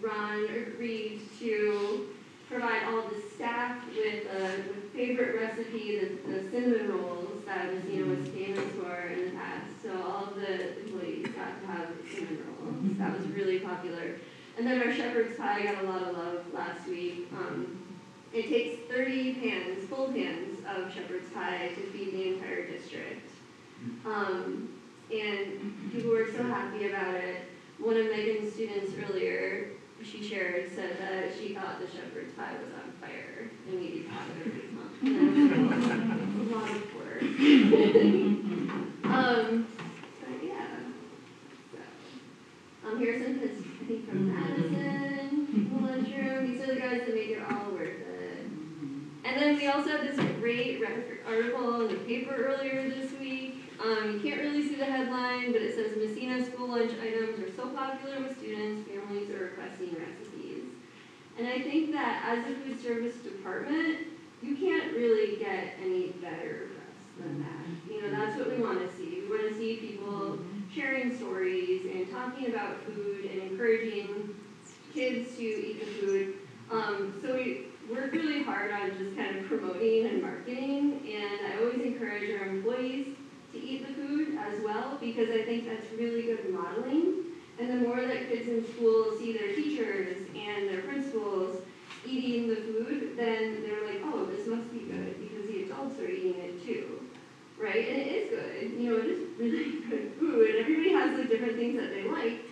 [SPEAKER 10] Ron agreed to provide all the staff with favorite recipe, the cinnamon rolls that Massena was famous for in the past. So all of the employees got to have cinnamon rolls. That was really popular. And then our shepherd's pie got a lot of love last week. It takes 30 pans, full pans of shepherd's pie to feed the entire district. And people were so happy about it. One of Megan's students earlier, she said that she thought the shepherd's pie was on fire, and we'd be proud of every month. And it was a lot of work. But yeah. So, here's some tips, I think, from Madison, the lunchroom. These are the guys that make it all worth it. And then we also had this great article in the paper earlier this week. You can't really see the headline, but it says Massena school lunch items are so popular with students, families are requesting recipes. And I think that as a food service department, you can't really get any better press than that. You know, that's what we want to see. We want to see people sharing stories and talking about food and encouraging kids to eat the food. So we work really hard on just kind of promoting and marketing, and I always encourage our employees to eat the food as well, because I think that's really good modeling. And the more that kids in school see their teachers and their principals eating the food, then they're like, oh, this must be good, because the adults are eating it too, right? And it is good, you know, it is really good food. Everybody has like different things that they like,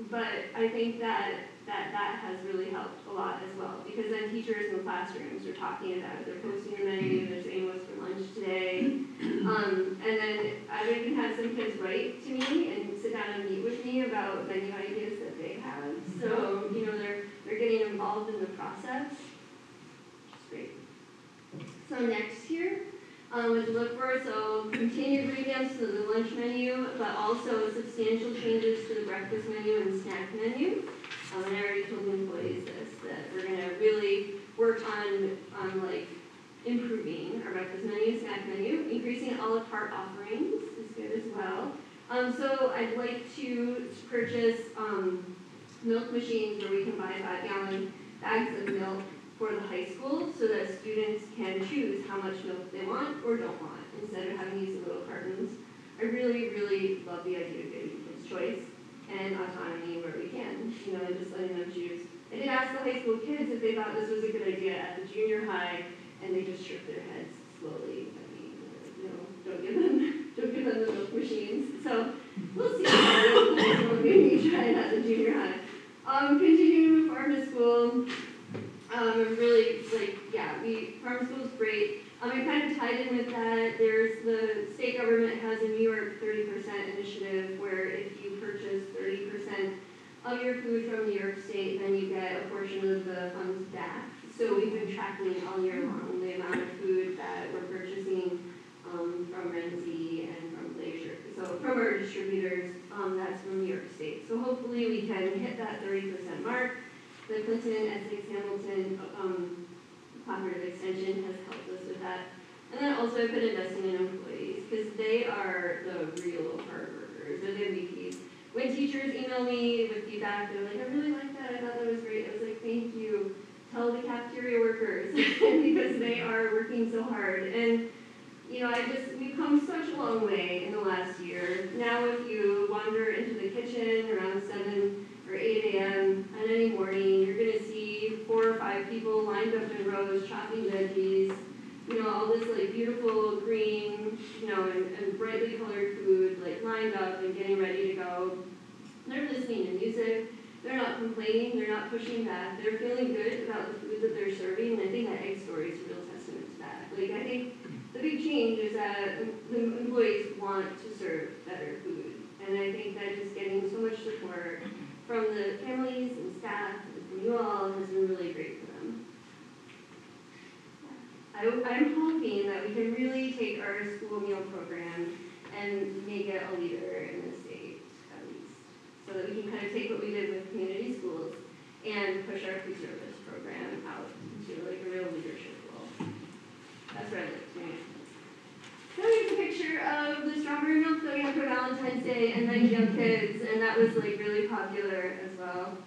[SPEAKER 10] but I think that has really helped a lot as well, because then teachers in the classrooms are talking about it, they're posting the menu, they're saying what's for lunch today, and then I've even had some kids write to me and sit down and meet with me about menu ideas that they have, so, you know, they're getting involved in the process, which is great. So next here, what to look for. So continued revamps to the lunch menu, but also substantial changes to the breakfast menu and snack menu. And I already told the employees this, that we're gonna really work on like improving our breakfast menu, snack menu, increasing a la carte offerings is good as well. So I'd like to purchase milk machines where we can buy 5-gallon bags of milk for the high school so that students can choose how much milk they want or don't want instead of having these little cartons. I really, really love the idea of giving kids choice and autonomy where we can, and just letting them choose. I did ask the high school kids if they thought this was a good idea at the junior high, and they just shook their heads slowly. I mean, don't give them the milk machines. So we'll see how it will maybe try it at the junior high. Continuing with farm to school. Really, farm school is great. It kind of tied in with that. There's the state government has a New York 30% initiative where if you purchase 30% of your food from New York State, then you get a portion of the funds back. So we've been tracking all year long the amount of food that we're purchasing from Renzi and from Glacier. So from our distributors, that's from New York State. So hopefully we can hit that 30% mark. The Clinton, Essex, Hamilton cooperative extension has helped us with that. And then also I've been investing in employees because they are the real hard workers. They're the MVPs. When teachers email me with feedback, they're like, I really like that. I thought that was great. I was like, thank you. Tell the cafeteria workers because they are working so hard. And we've come such a long way in the last year. Now if you wander into the kitchen around 7 or 8 a.m. on any morning, you're gonna see 4 or 5 people lined up in rows chopping veggies, all this like beautiful green, and brightly colored food like lined up and getting ready to go. They're listening to music. They're not complaining, they're not pushing back, they're feeling good about the food that they're serving, and I think that egg story is a real testament to that. I think the big change is that the employees want to serve better food, and I think that just getting so much support from the families and staff and from you all has been really great for them. I'm hoping that we can really take our school meal program and make it a leader in the state, at least. So that we can kind of take what we did with community schools and push our food service program out into like a real leadership role. That's where I live tonight. So here's a picture of the strawberry milk that we had for Valentine's Day and Night Young Kids, and that was like really popular as well.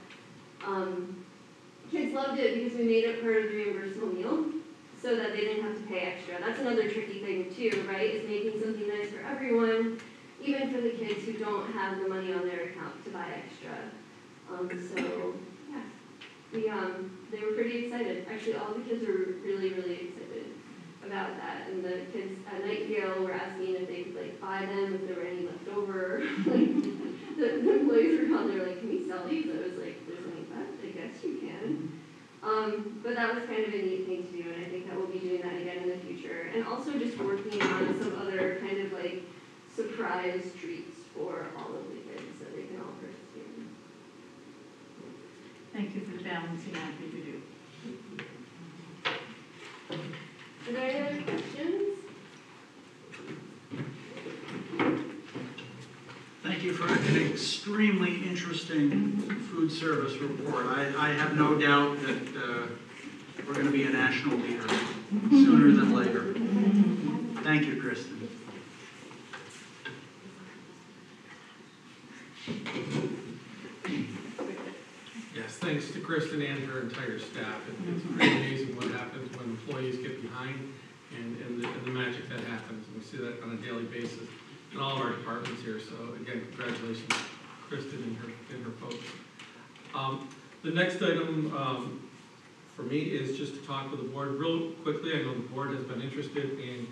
[SPEAKER 10] Kids loved it because we made it part of the reimbursable meal so that they didn't have to pay extra. That's another tricky thing too, right, is making something nice for everyone, even for the kids who don't have the money on their account to buy extra. They were pretty excited. Actually, all the kids were really, really excited about that. And the kids at Nightingale were asking if they could buy them, if there were any left over. The employees were calling, they were like, can we sell these? I was like, there's any left? I guess you can. But that was kind of a neat thing to do, and I think that we'll be doing that again in the future. And also just working on some other kind of surprise treats for all of the kids that they can all participate in.
[SPEAKER 2] Thank you for the balancing act that you do.
[SPEAKER 10] Are there any other questions?
[SPEAKER 1] Thank you for an extremely interesting food service report. I have no doubt that we're going to be a national leader sooner than later. Thank you, Kristen.
[SPEAKER 8] Yes, thanks to Kristen and her entire staff. It's pretty amazing what happens when employees get behind and the magic that happens. And we see that on a daily basis in all of our departments here. So again, congratulations, Kristen and her folks. The next item for me is just to talk with the board real quickly. I know the board has been interested in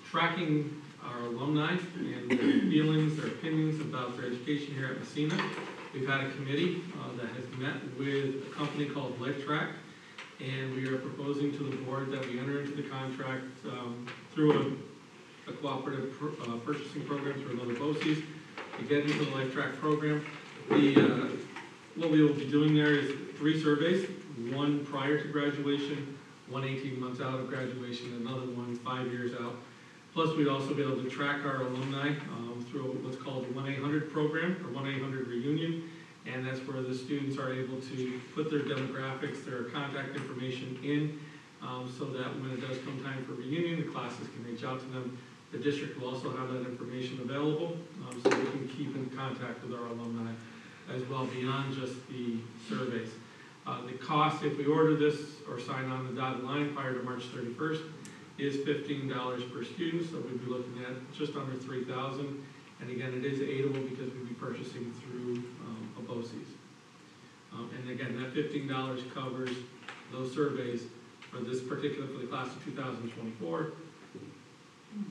[SPEAKER 8] tracking our alumni and their feelings, their opinions about their education here at Massena. We've had a committee that has met with a company called LifeTrack, and we are proposing to the board that we enter into the contract through a cooperative purchasing program through another BOCES to get into the LifeTrack program. What we will be doing there is 3 surveys, one prior to graduation, one 18 months out of graduation, another one 5 years out, Plus, we'd also be able to track our alumni through what's called the 1-800 program, or 1-800 reunion, and that's where the students are able to put their demographics, their contact information in, so that when it does come time for reunion, the classes can reach out to them. The district will also have that information available, so we can keep in contact with our alumni as well, beyond just the surveys. The cost, if we order this or sign on the dotted line prior to March 31st, is $15 per student, so we'd be looking at just under $3,000. And again, it is aidable because we'd be purchasing through a BOCES. And again, that $15 covers those surveys for this particular, for the class of 2024,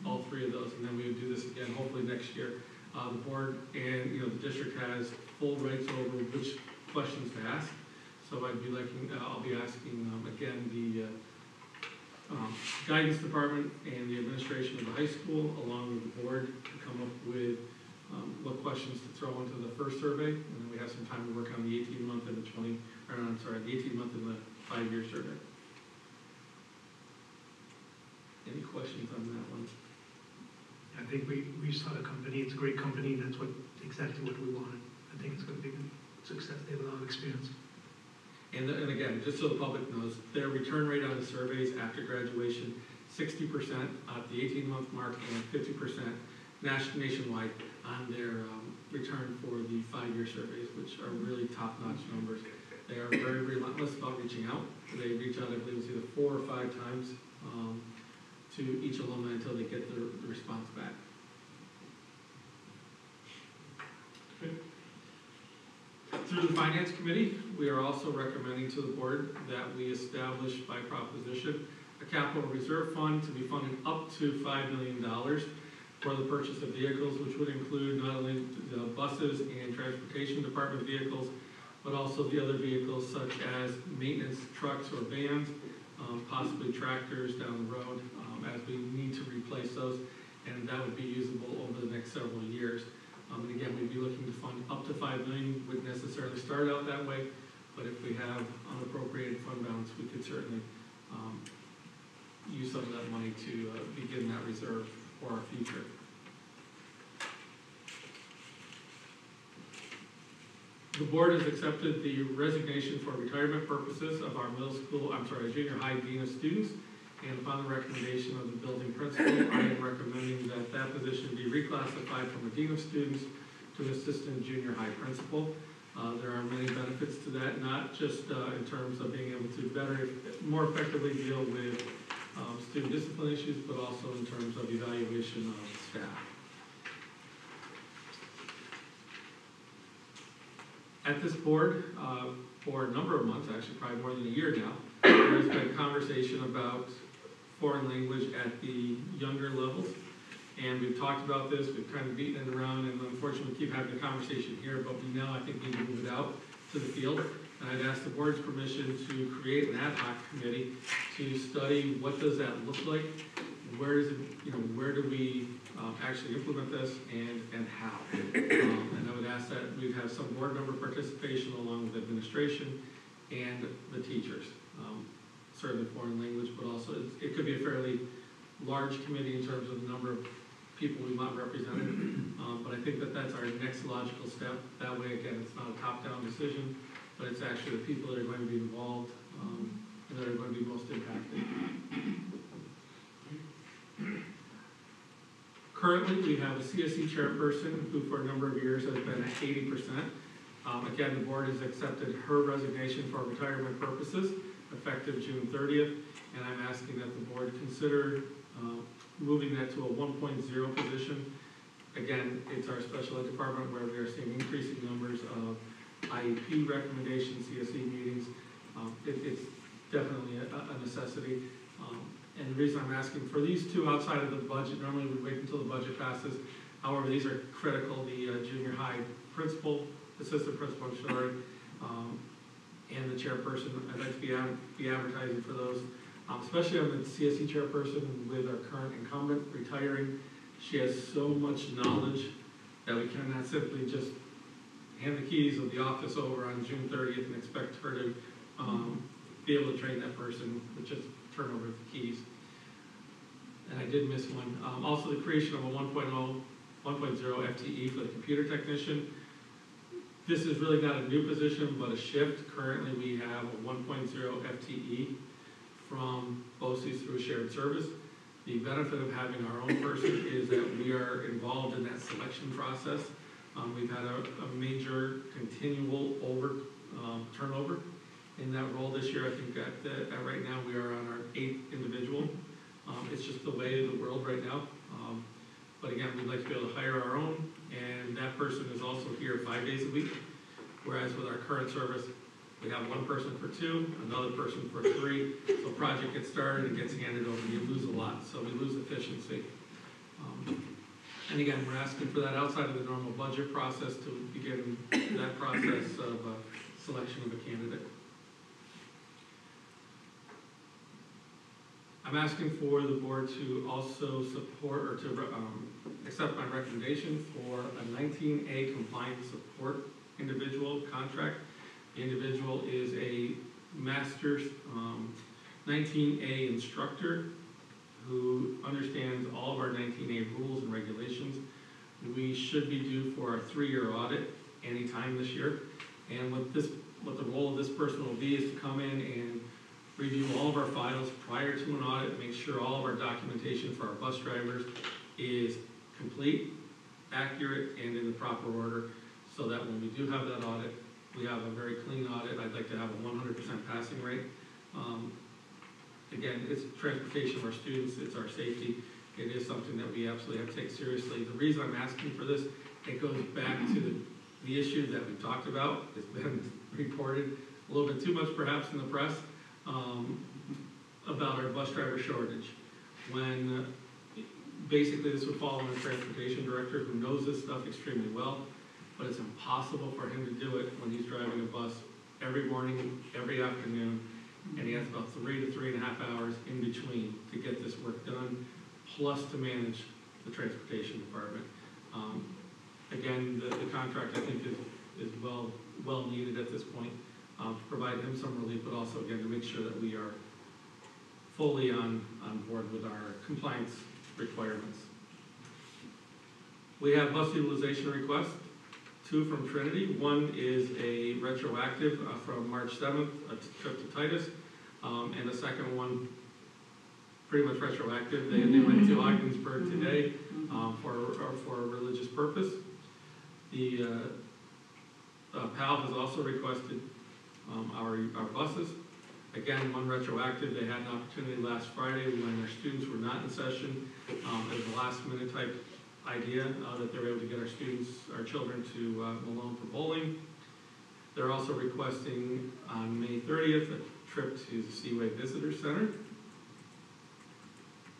[SPEAKER 8] all three of those, and then we would do this again hopefully next year. The board and the district has full rights over which questions to ask. So I'll be asking again the guidance department and the administration of the high school, along with the board, to come up with what questions to throw into the first survey, and then we have some time to work on the 18-month and the 18-month and the 5-year survey. Any questions on that one?
[SPEAKER 5] I think we saw the company, it's a great company, that's exactly what we wanted. I think it's going to be a success, they have a lot of experience.
[SPEAKER 8] And again, just so the public knows, their return rate on the surveys after graduation, 60% at the 18-month mark and 50% nationwide on their return for the 5-year surveys, which are really top-notch numbers. They are very relentless about reaching out. They reach out, I believe it's either 4 or 5 times to each alumni until they get the response back. Okay. Through the Finance Committee, we are also recommending to the board that we establish by proposition a capital reserve fund to be funded up to $5 million for the purchase of vehicles, which would include not only the buses and transportation department vehicles, but also the other vehicles such as maintenance trucks or vans, possibly tractors down the road, as we need to replace those, and that would be usable over the next several years. And again, we'd be looking to fund up to $5 million. Wouldn't necessarily start out that way, but if we have unappropriated fund balance, we could certainly use some of that money to begin that reserve for our future. The board has accepted the resignation for retirement purposes of our junior high dean of students, and upon the recommendation of the building principal, I am recommending that that position be reclassified from a dean of students to an assistant junior high principal. There are many benefits to that, not just in terms of being able to more effectively deal with student discipline issues, but also in terms of evaluation of staff. At this board, for a number of months, actually probably more than a year now, there has been conversation about foreign language at the younger levels. And we've talked about this, we've kind of beaten it around, and unfortunately we keep having the conversation here, but we now, I think, need to move it out to the field. And I'd ask the board's permission to create an ad hoc committee to study what does that look like, where is it, where do we actually implement this, and how. And I would ask that we'd have some board member participation along with administration and the teachers. Certainly foreign language, but also it could be a fairly large committee in terms of the number of people we want represented. But I think that that's our next logical step. That way, again, it's not a top-down decision, but it's actually the people that are going to be involved and that are going to be most impacted. Currently, we have a CSE chairperson who for a number of years has been at 80%. Again, the board has accepted her resignation for retirement purposes, effective June 30th, and I'm asking that the board consider moving that to a 1.0 position. Again, it's our special ed department where we are seeing increasing numbers of IEP recommendations, CSE meetings. It's definitely a necessity. And the reason I'm asking for these two outside of the budget, normally we wait until the budget passes. However, these are critical. The junior high principal, assistant principal, and the chairperson, I'd like to be advertising for those, especially on the CSE chairperson with our current incumbent retiring. She has so much knowledge that we cannot simply just hand the keys of the office over on June 30th and expect her to be able to train that person with just turn over the keys. and I did miss one. Also, the creation of a 1.0 FTE for the computer technician. This is really not a new position, but a shift. Currently, we have a 1.0 FTE from BOCES through shared service. The benefit of having our own person is that we are involved in that selection process. We've had a major continual turnover in that role this year. I think that right now we are on our 8th individual. It's just the way of the world right now. But again, we'd like to be able to hire our own, and that person is also here 5 days a week. Whereas with our current service, we have one person for 2, another person for 3. So project gets started, it gets handed over, you lose a lot, so we lose efficiency. And again, we're asking for that outside of the normal budget process to begin that process of selection of a candidate. I'm asking for the board to also support or to accept my recommendation for a 19A compliance support individual contract. The individual is a master's 19A instructor who understands all of our 19A rules and regulations. We should be due for a 3-year audit anytime this year. And what the role of this person will be is to come in and review all of our files prior to an audit, make sure all of our documentation for our bus drivers is complete, accurate, and in the proper order, so that when we do have that audit, we have a very clean audit. I'd like to have a 100% passing rate. Again, it's transportation of our students, it's our safety. It is something that we absolutely have to take seriously. The reason I'm asking for this, it goes back to the issue that we talked about. It's been reported a little bit too much perhaps in the press about our bus driver shortage. When basically this would fall on the transportation director who knows this stuff extremely well, but it's impossible for him to do it when he's driving a bus every morning, every afternoon, and he has about 3 to 3.5 hours in between to get this work done, plus to manage the transportation department. Again, the contract I think is well needed at this point to provide him some relief, but also again to make sure that we are fully on board with our compliance requirements. We have bus utilization requests, 2 from Trinity. One is a retroactive from March 7th, a trip to Titus, and the second one pretty much retroactive. They went to Ogdensburg today for a religious purpose. The PAL has also requested our buses. Again, one retroactive. They had an opportunity last Friday when our students were not in session. As a last minute type idea that they were able to get our children to Malone for bowling. They're also requesting on May 30th a trip to the Seaway Visitor Center.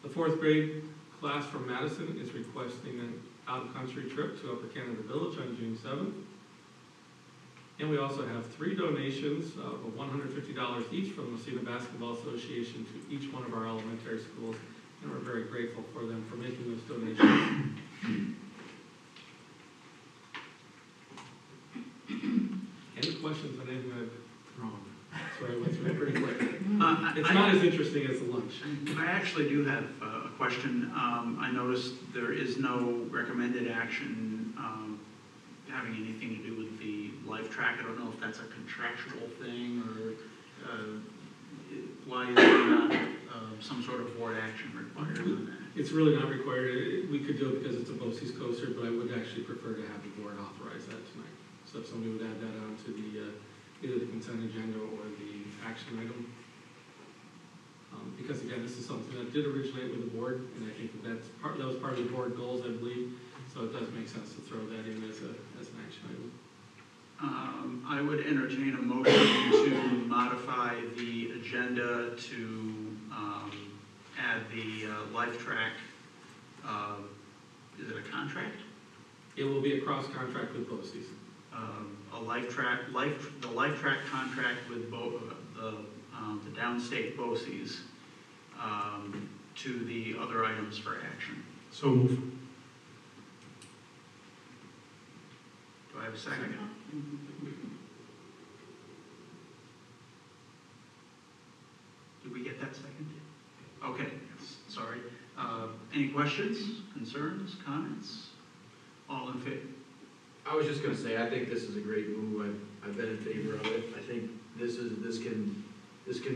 [SPEAKER 8] The 4th grade class from Madison is requesting an out-of-country trip to Upper Canada Village on June 7th. And we also have 3 donations of $150 each from the Massena Basketball Association to each one of our elementary schools, and we're very grateful for them for making those donations. Any questions on anything I've thrown? Sorry, I went through it pretty quick. It's not as interesting as the lunch.
[SPEAKER 1] I actually do have a question. I noticed there is no recommended action having anything to do with the life track. I don't know if that's a contractual thing or why is there not some sort of board action required on that?
[SPEAKER 8] It's really not required. We could do it because it's a BOCES coaster, but I would actually prefer to have the board authorize that tonight. So if somebody would add that on to the either the consent agenda or the action item. Because again, this is something that did originate with the board, and I think that was part of the board goals, I believe. So it does make sense to throw that in as an action item.
[SPEAKER 1] I would entertain a motion to modify the agenda to add the life track. Is it a contract?
[SPEAKER 8] It will be a cross contract with BOCES.
[SPEAKER 1] The life track contract with the downstate BOCES to the other items for action.
[SPEAKER 5] So move.
[SPEAKER 1] Do I have a second? Did we get that second? Okay, sorry. Any questions, concerns, comments? All in favor?
[SPEAKER 6] I was just gonna say, I think this is a great move. I've been in favor of it. I think this can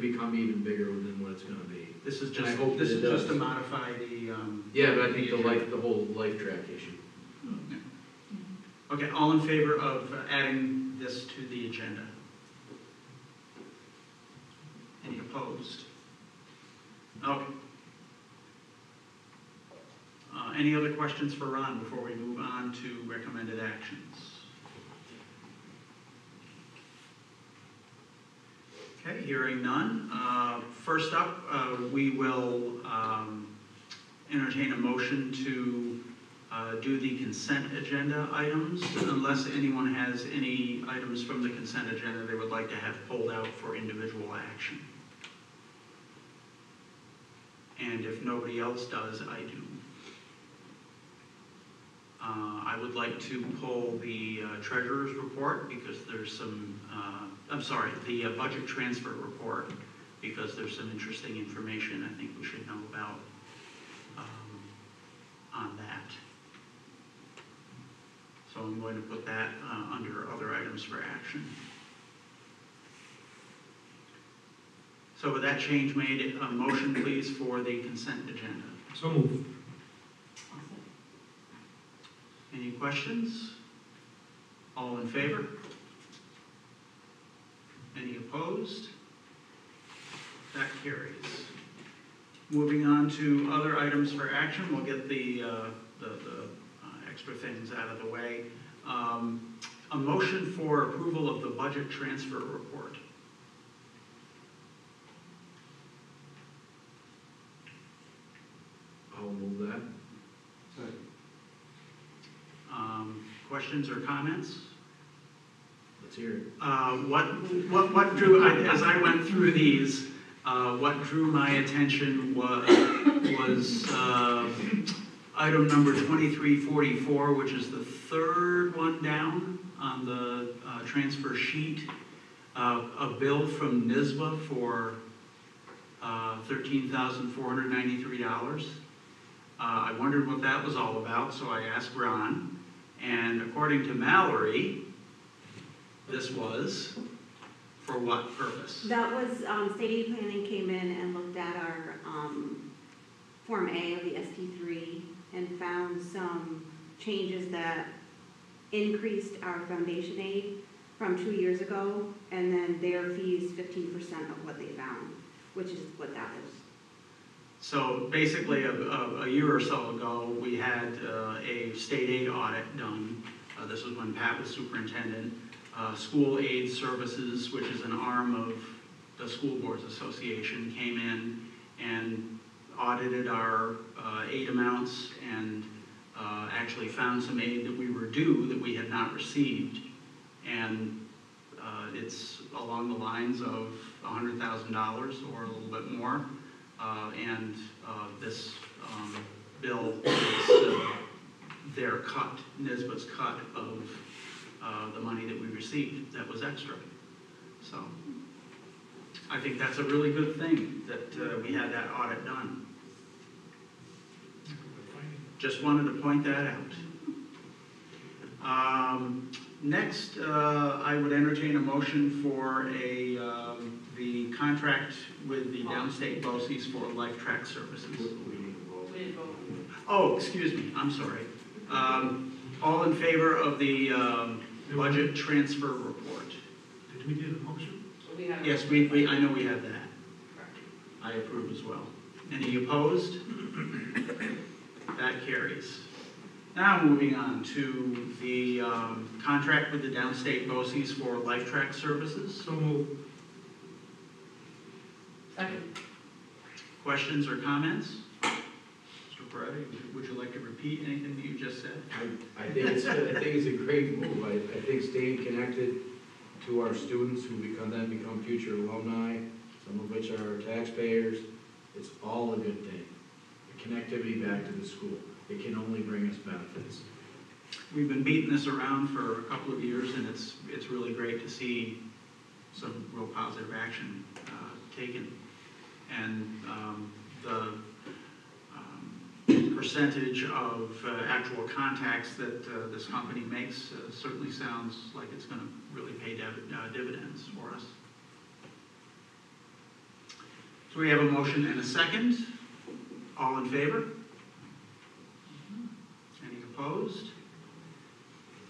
[SPEAKER 6] become even bigger than what it's gonna be.
[SPEAKER 1] This is
[SPEAKER 6] And I
[SPEAKER 1] just,
[SPEAKER 6] hope
[SPEAKER 1] this
[SPEAKER 6] that
[SPEAKER 1] is
[SPEAKER 6] it
[SPEAKER 1] just to
[SPEAKER 6] does.
[SPEAKER 1] modify the,
[SPEAKER 6] Yeah, but I think the whole life track issue.
[SPEAKER 1] okay, all in favor of adding this to the agenda? Any opposed? Okay. Any other questions for Ron before we move on to recommended actions? Okay, hearing none. First up, we will entertain a motion to do the consent agenda items, unless anyone has any items from the consent agenda they would like to have pulled out for individual action. And if nobody else does, I do. I would like to pull the treasurer's report because there's some, the budget transfer report, because there's some interesting information I think we should know about on that. So I'm going to put that under other items for action. So with that change made, a motion please for the consent agenda.
[SPEAKER 5] So move.
[SPEAKER 1] Any questions? All in favor? Any opposed? That carries. Moving on to other items for action, we'll get the extra things out of the way. A motion for approval of the budget transfer report.
[SPEAKER 6] I'll move that.
[SPEAKER 1] Questions or comments?
[SPEAKER 6] Let's hear it.
[SPEAKER 1] What drew, as I went through these, what drew my attention was item number 2344, which is the third one down on the transfer sheet, a bill from NISBA for $13,493. I wondered what that was all about, so I asked Ron. And according to Mallory, this was for what purpose?
[SPEAKER 11] That was, state aid planning came in and looked at our Form A of the ST3 and found some changes that increased our foundation aid from 2 years ago, and then their fees 15% of what they found, which is what that is.
[SPEAKER 1] So basically, a year or so ago, we had a state aid audit done. This was when Pat was superintendent. School Aid Services, which is an arm of the School Boards Association, came in and audited our aid amounts and actually found some aid that we were due that we had not received. And it's along the lines of $100,000 or a little bit more. And this bill is their cut, NISBA's cut of the money that we received that was extra. So I think that's a really good thing that we had that audit done. Just wanted to point that out. Next, I would entertain a motion for the contract with the downstate BOCES for life track services.
[SPEAKER 9] We didn't vote.
[SPEAKER 1] Oh, excuse me, I'm sorry. All in favor of the budget transfer report?
[SPEAKER 5] Did we do the motion?
[SPEAKER 9] We have.
[SPEAKER 1] Yes, I know we have that. I approve as well. Any opposed? That carries. Now moving on to the contract with the downstate BOCES for life track services.
[SPEAKER 5] So move.
[SPEAKER 9] Second.
[SPEAKER 1] Questions or comments? Mr. Peretti, would you like to repeat anything that you just said?
[SPEAKER 6] I think it's a great move. I think staying connected to our students who then become future alumni, some of which are taxpayers, it's all a good thing. The connectivity back to the school, it can only bring us benefits.
[SPEAKER 1] We've been beating this around for a couple of years, and it's really great to see some real positive action taken. And the percentage of actual contacts that this company makes certainly sounds like it's going to really pay dividends for us. So we have a motion and a second. All in favor? Any opposed?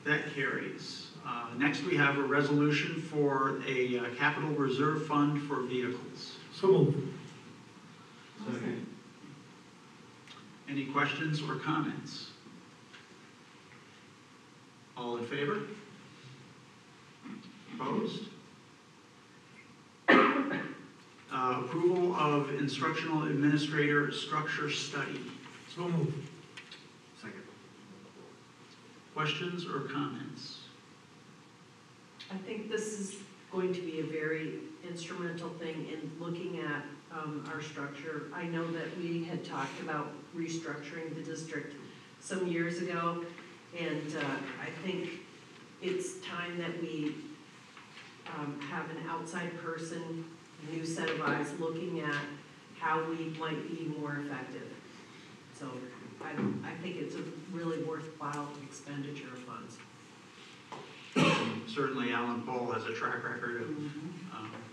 [SPEAKER 1] That carries. Next, we have a resolution for a capital reserve fund for vehicles.
[SPEAKER 5] So moved.
[SPEAKER 8] Second.
[SPEAKER 1] Any questions or comments? All in favor? Opposed? Approval of instructional administrator structure study.
[SPEAKER 5] So moved.
[SPEAKER 7] Second.
[SPEAKER 1] Questions or comments?
[SPEAKER 12] I think this is going to be a very instrumental thing in looking at our structure. I know that we had talked about restructuring the district some years ago, and I think it's time that we have an outside person, a new set of eyes, looking at how we might be more effective. So I think it's a really worthwhile expenditure of funds.
[SPEAKER 1] Certainly Alan Paul has a track record of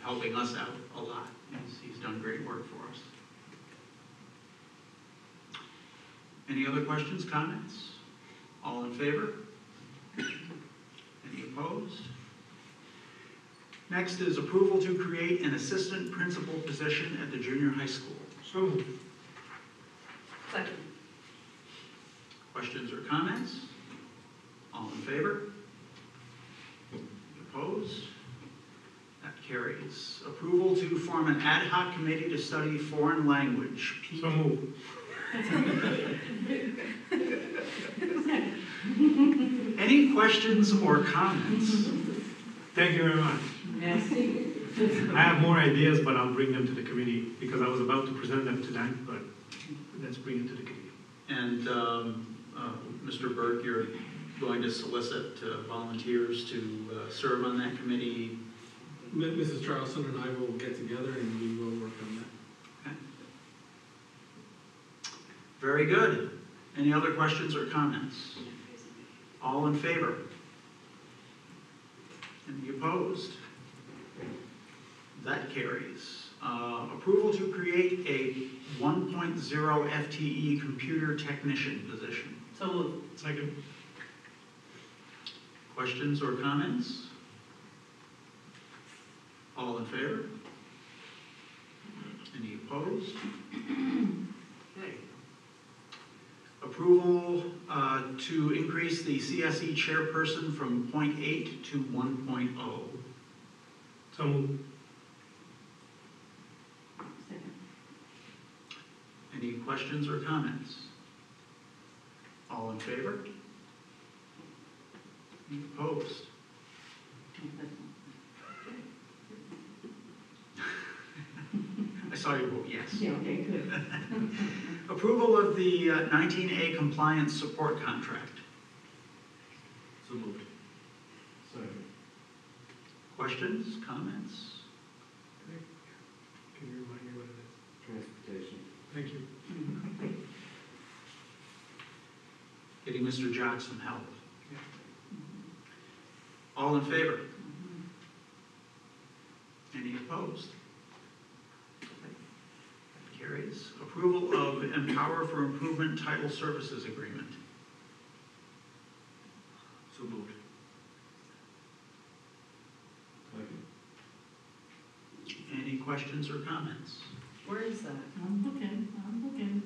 [SPEAKER 1] helping us out a lot. He's done great work for us. Any other questions, comments? All in favor? Any opposed? Next is approval to create an assistant principal position at the junior high school.
[SPEAKER 5] So moved.
[SPEAKER 12] Second.
[SPEAKER 1] Questions or comments? All in favor? Opposed? That carries. Approval to form an ad hoc committee to study foreign language.
[SPEAKER 5] So moved.
[SPEAKER 1] Any questions or comments?
[SPEAKER 5] Thank you very much. I have more ideas, but I'll bring them to the committee because I was about to present them tonight, but let's bring it to the committee.
[SPEAKER 1] And Mr. Burke, you're going to solicit volunteers to serve on that committee?
[SPEAKER 8] Mrs. Charleston and I will get together and we will work on that.
[SPEAKER 1] Okay. Very good. Any other questions or comments? All in favor? Any opposed? That carries. Approval to create a 1.0 FTE computer technician position.
[SPEAKER 12] So moved.
[SPEAKER 5] Second.
[SPEAKER 1] Questions or comments? All in favor? Any opposed? Okay. Approval to increase the CSE chairperson from 0.8 to 1.0.
[SPEAKER 5] So moved.
[SPEAKER 1] Any questions or comments? All in favor? Any opposed? I saw you vote yes.
[SPEAKER 2] Yeah, okay, good.
[SPEAKER 1] Approval of the 19A compliance support contract.
[SPEAKER 7] So moved.
[SPEAKER 5] Second.
[SPEAKER 1] Questions, comments?
[SPEAKER 5] Can you remind me what it is?
[SPEAKER 6] Transportation.
[SPEAKER 5] Thank you.
[SPEAKER 1] Getting Mr. Jock some help. All in favor? Any opposed? That carries. Approval of Empower for Improvement Title Services Agreement.
[SPEAKER 7] So moved.
[SPEAKER 1] Any questions or comments?
[SPEAKER 12] Where is that?
[SPEAKER 2] I'm looking.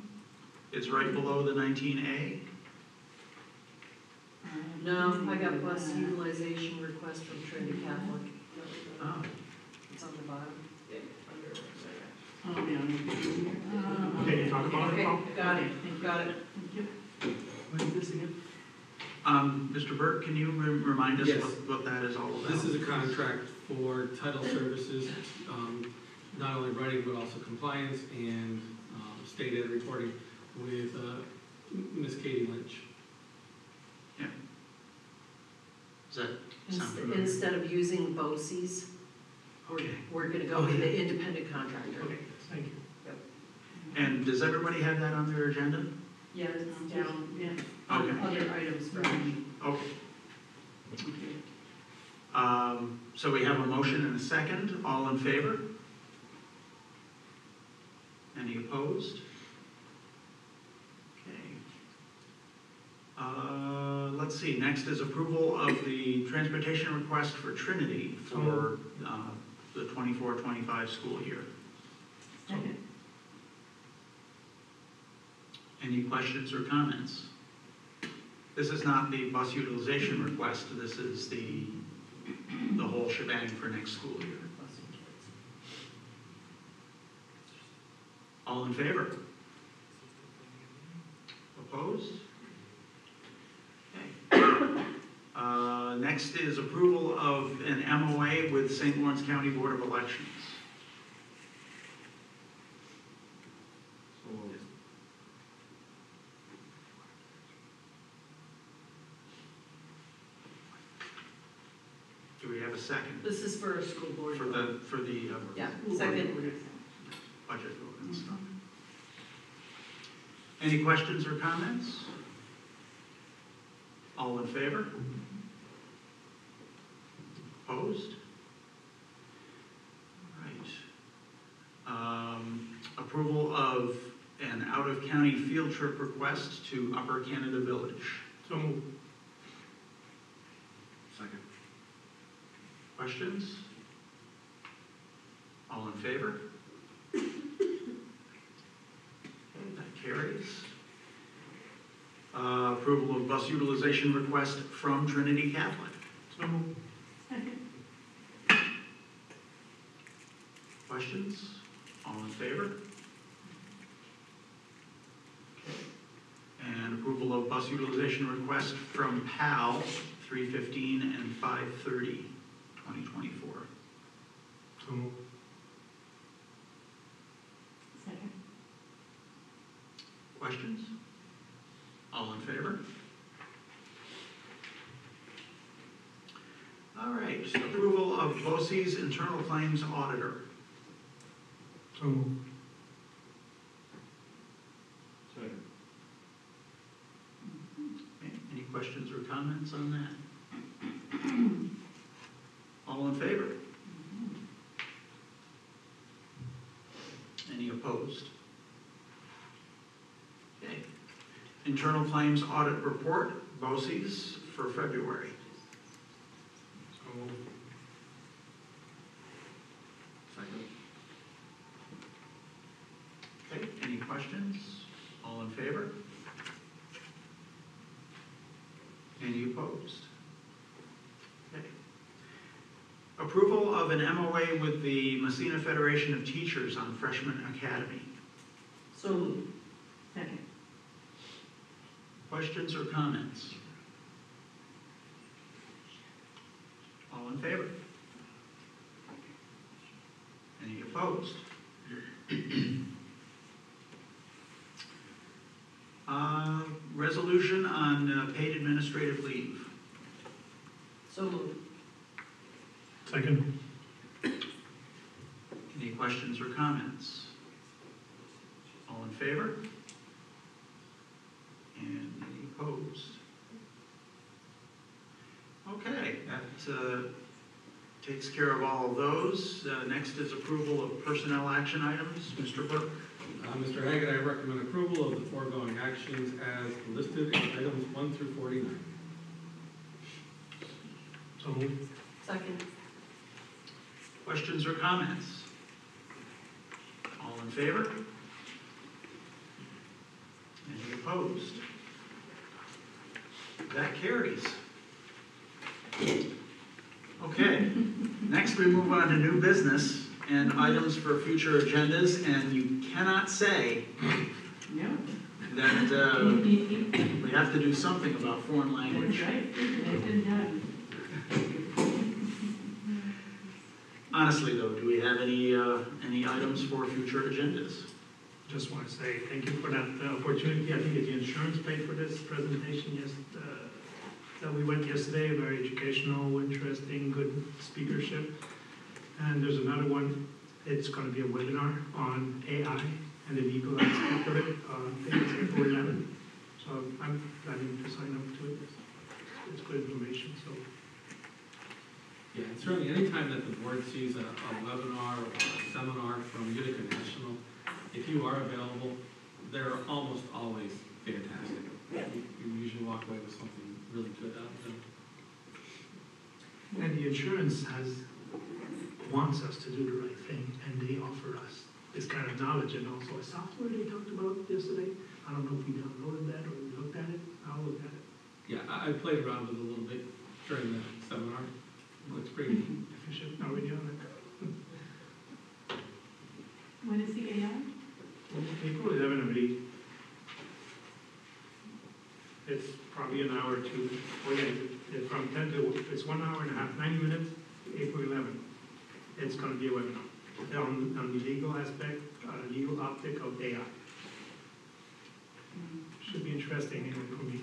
[SPEAKER 1] It's right below the 19A.
[SPEAKER 12] No, I got bus utilization request from Trinity Catholic.
[SPEAKER 1] Oh,
[SPEAKER 12] It's on the bottom.
[SPEAKER 9] Yeah, under, sorry.
[SPEAKER 2] Oh, yeah.
[SPEAKER 5] Can you talk about it?
[SPEAKER 12] Okay, got it, got it.
[SPEAKER 2] Thank you.
[SPEAKER 5] What is this again?
[SPEAKER 1] Mr. Burke, can you remind us
[SPEAKER 8] Yes.
[SPEAKER 1] what that is all about?
[SPEAKER 8] This is a contract for title services, not only writing but also compliance and state aid reporting with Ms. Katie Lynch.
[SPEAKER 1] Yeah. Does that sound familiar?
[SPEAKER 12] Instead of using BOCES,
[SPEAKER 1] Okay.
[SPEAKER 12] we're gonna go with the independent contractor.
[SPEAKER 5] Okay, thank you.
[SPEAKER 1] And does everybody have that on their agenda?
[SPEAKER 12] Yeah, it's down,
[SPEAKER 2] Yeah.
[SPEAKER 1] Okay.
[SPEAKER 12] other items for
[SPEAKER 1] Okay. So we have a motion and a second. All in favor? Any opposed? Okay. Let's see, next is approval of the transportation request for Trinity for the 24-25 school year.
[SPEAKER 2] Second.
[SPEAKER 1] Any questions or comments? This is not the bus utilization request, this is the whole shebang for next school year. All in favor? Opposed? Okay. Next is approval of an MOA with St. Lawrence County Board of Elections. Do we have a second
[SPEAKER 12] This is for a school board.
[SPEAKER 1] for the
[SPEAKER 12] Yeah,
[SPEAKER 1] board
[SPEAKER 12] second.
[SPEAKER 1] budget vote and stuff? Any questions or comments? All in favor? Opposed? All right. Approval of an out-of-county field trip request to Upper Canada Village.
[SPEAKER 5] So moved.
[SPEAKER 7] Second.
[SPEAKER 1] Questions? All in favor? Okay, that carries. Approval of bus utilization request from Trinity Catholic.
[SPEAKER 5] So moved.
[SPEAKER 1] Questions? All in favor? Okay. And approval of bus utilization request from PAL 315 and 530, 2024.
[SPEAKER 5] So moved.
[SPEAKER 2] Second.
[SPEAKER 1] Questions? All in favor? All right, approval of BOCES internal claims auditor.
[SPEAKER 5] So moved.
[SPEAKER 6] Second.
[SPEAKER 1] Okay, any questions or comments on that? All in favor? Any opposed? Okay. Internal claims audit report, BOCES, for February.
[SPEAKER 5] So moved.
[SPEAKER 7] Second.
[SPEAKER 1] Okay, any questions? All in favor? Any opposed? Okay. Approval of an MOA with the Massena Federation of Teachers on Freshman Academy.
[SPEAKER 12] So moved.
[SPEAKER 2] Second.
[SPEAKER 1] Questions or comments? All in favor? Any opposed? Resolution on paid administrative leave.
[SPEAKER 12] So moved.
[SPEAKER 5] Second.
[SPEAKER 1] Any questions or comments? All in favor? And any opposed? Okay, that takes care of all of those. Next is approval of personnel action items. Mr. Burke.
[SPEAKER 8] Mr. Hagan, I recommend approval of the foregoing actions as listed in items 1 through 49.
[SPEAKER 5] So moved.
[SPEAKER 12] Second.
[SPEAKER 1] Questions or comments? All in favor? Any opposed? That carries. Okay, next we move on to new business and items for future agendas, and you cannot say
[SPEAKER 2] No.
[SPEAKER 1] that we have to do something about foreign language.
[SPEAKER 2] That's right. They've been done.
[SPEAKER 1] Honestly though, do we have any items for future agendas?
[SPEAKER 5] Just want to say thank you for that opportunity. I think the insurance paid for this presentation that we went yesterday. Very educational, interesting, good speakership. And there's another one. It's going to be a webinar on AI and the legal aspect of it. I think it's April 11th. I'm planning to sign up to it. It's good information, so.
[SPEAKER 8] Yeah, and certainly anytime that the board sees a webinar or a seminar from Utica National, if you are available, they're almost always fantastic. You usually walk away with something really good out of them.
[SPEAKER 5] And the insurance wants us to do the right thing, and they offer us this kind of knowledge and also a software they talked about yesterday. I don't know if we downloaded that or we looked at it. I'll look at it.
[SPEAKER 8] Yeah, I played around with it a little bit during the seminar. It looks pretty neat.
[SPEAKER 5] Efficient, already on it.
[SPEAKER 2] When is the AI?
[SPEAKER 5] April 11 already. It's probably an hour or two. Oh yeah, it's from 10 to, it's 1 hour and a half, 90 minutes, April 11. It's going to be a webinar on the legal aspect, legal optic of AI. Should be interesting anyway for me.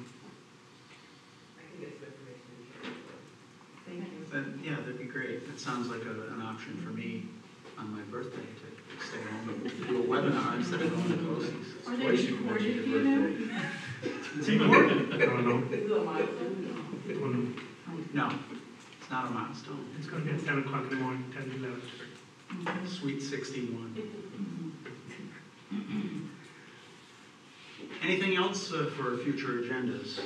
[SPEAKER 9] I can get some information.
[SPEAKER 2] Thank you.
[SPEAKER 1] Then, yeah, that'd be great. It sounds like an option for me on my birthday to stay home and do a webinar instead of going to BOCES.
[SPEAKER 2] Are they recorded, do you know?
[SPEAKER 5] It's important. I don't know.
[SPEAKER 9] This is a milestone.
[SPEAKER 5] I don't know.
[SPEAKER 1] No, it's not a milestone.
[SPEAKER 5] It's going to be at 10 o'clock in the morning, 10 to 11.
[SPEAKER 1] Sweet 61. Anything else for future agendas?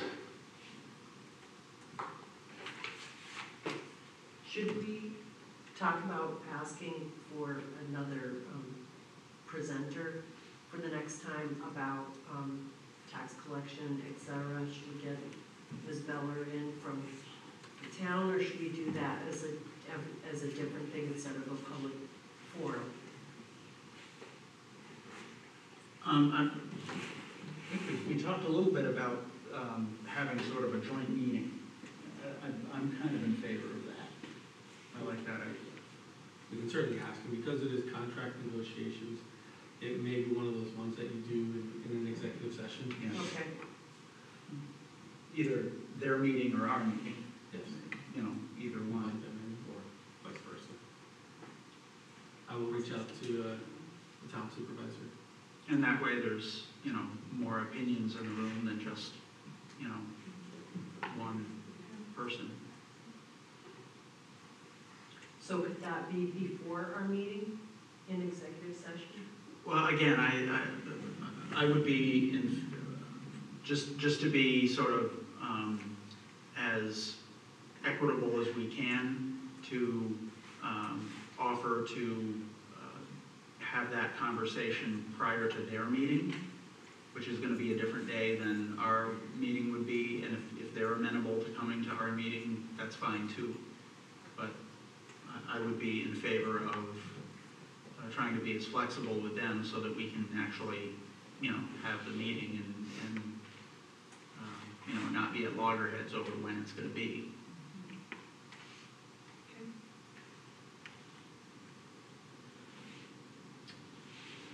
[SPEAKER 12] Should we talk about asking for another presenter for the next time about tax collection, et cetera? Should we get Ms. Beller in from the town, or should we do that as a different thing instead of a public forum?
[SPEAKER 1] We talked a little bit about having sort of a joint meeting. I'm kind of in favor of that. I like that idea.
[SPEAKER 8] We can certainly ask, and because it is contract negotiations, it may be one of those ones that you do in an executive session.
[SPEAKER 1] Yes.
[SPEAKER 12] Okay.
[SPEAKER 1] Either their meeting or our meeting,
[SPEAKER 8] Yes.
[SPEAKER 1] you know, either
[SPEAKER 8] One
[SPEAKER 1] one.
[SPEAKER 8] of them in, or vice versa. I will reach out to the town supervisor.
[SPEAKER 1] And that way there's, you know, more opinions in the room than just, you know, one person.
[SPEAKER 12] So could that be before our meeting in executive session?
[SPEAKER 1] Well, again, I would be in, just to be sort of as equitable as we can to offer to have that conversation prior to their meeting, which is going to be a different day than our meeting would be, and if they're amenable to coming to our meeting, that's fine too. But I would be in favor of trying to be as flexible with them so that we can actually, you know, have the meeting and you know, not be at loggerheads over when it's going to be.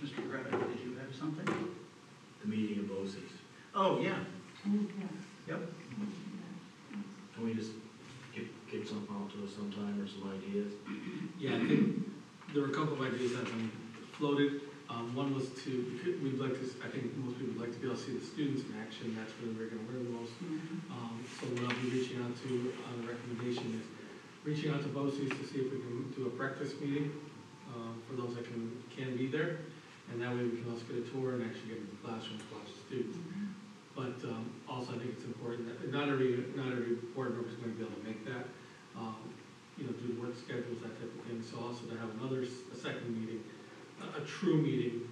[SPEAKER 1] Mr. Greta, did you have something?
[SPEAKER 6] The meeting of BOCES.
[SPEAKER 1] Oh, yeah. Yep.
[SPEAKER 6] Can we just kick something out to us sometime or some ideas?
[SPEAKER 8] Yeah, I think there were a couple of ideas that have been floated. One was we'd like to, I think most people would like to be able to see the students in action. That's where we're going to learn the most. So what I'll be reaching out to on a recommendation is reaching out to BOCES to see if we can do a breakfast meeting for those that can be there. And that way we can also get a tour and actually get into the classroom to watch the students. But also I think it's important that not every board member is going to be able to make that. You know, due to work schedules, that type of thing. So also to have a second meeting, a true meeting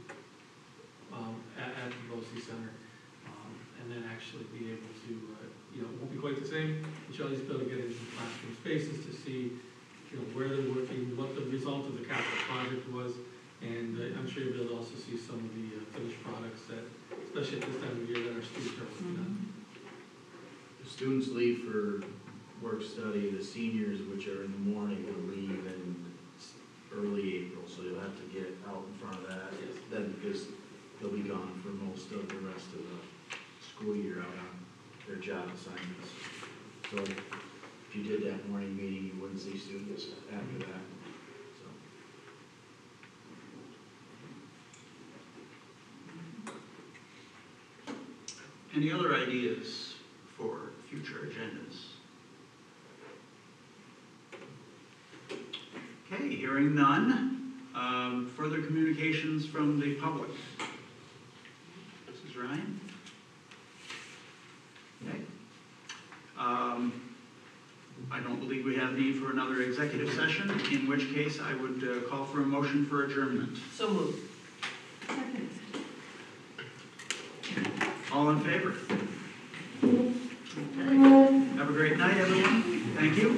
[SPEAKER 8] at the BOCES Center, and then actually be able to, you know, it won't be quite the same, but you'll at least be able to get into the classroom spaces to see, you know, where they're working, what the result of the capital project was, and I'm sure you'll be able to also see some of the finished products that, especially at this time of year, that our students are working on.
[SPEAKER 6] The students leave for work study, the seniors, which are in the morning, will leave in early April, so you'll have to get out in front of that.
[SPEAKER 8] Yes.
[SPEAKER 6] Then, because they'll be gone for most of the rest of the school year out on their job assignments. So if you did that morning meeting, you wouldn't see students after that. So.
[SPEAKER 1] Any other ideas for future agendas? Okay, hearing none. Further communications from the public. Mrs. Ryan? Okay. I don't believe we have need for another executive session, in which case I would call for a motion for adjournment.
[SPEAKER 12] So moved.
[SPEAKER 2] Second.
[SPEAKER 1] All in favor? Okay. Have a great night, everyone. Thank you.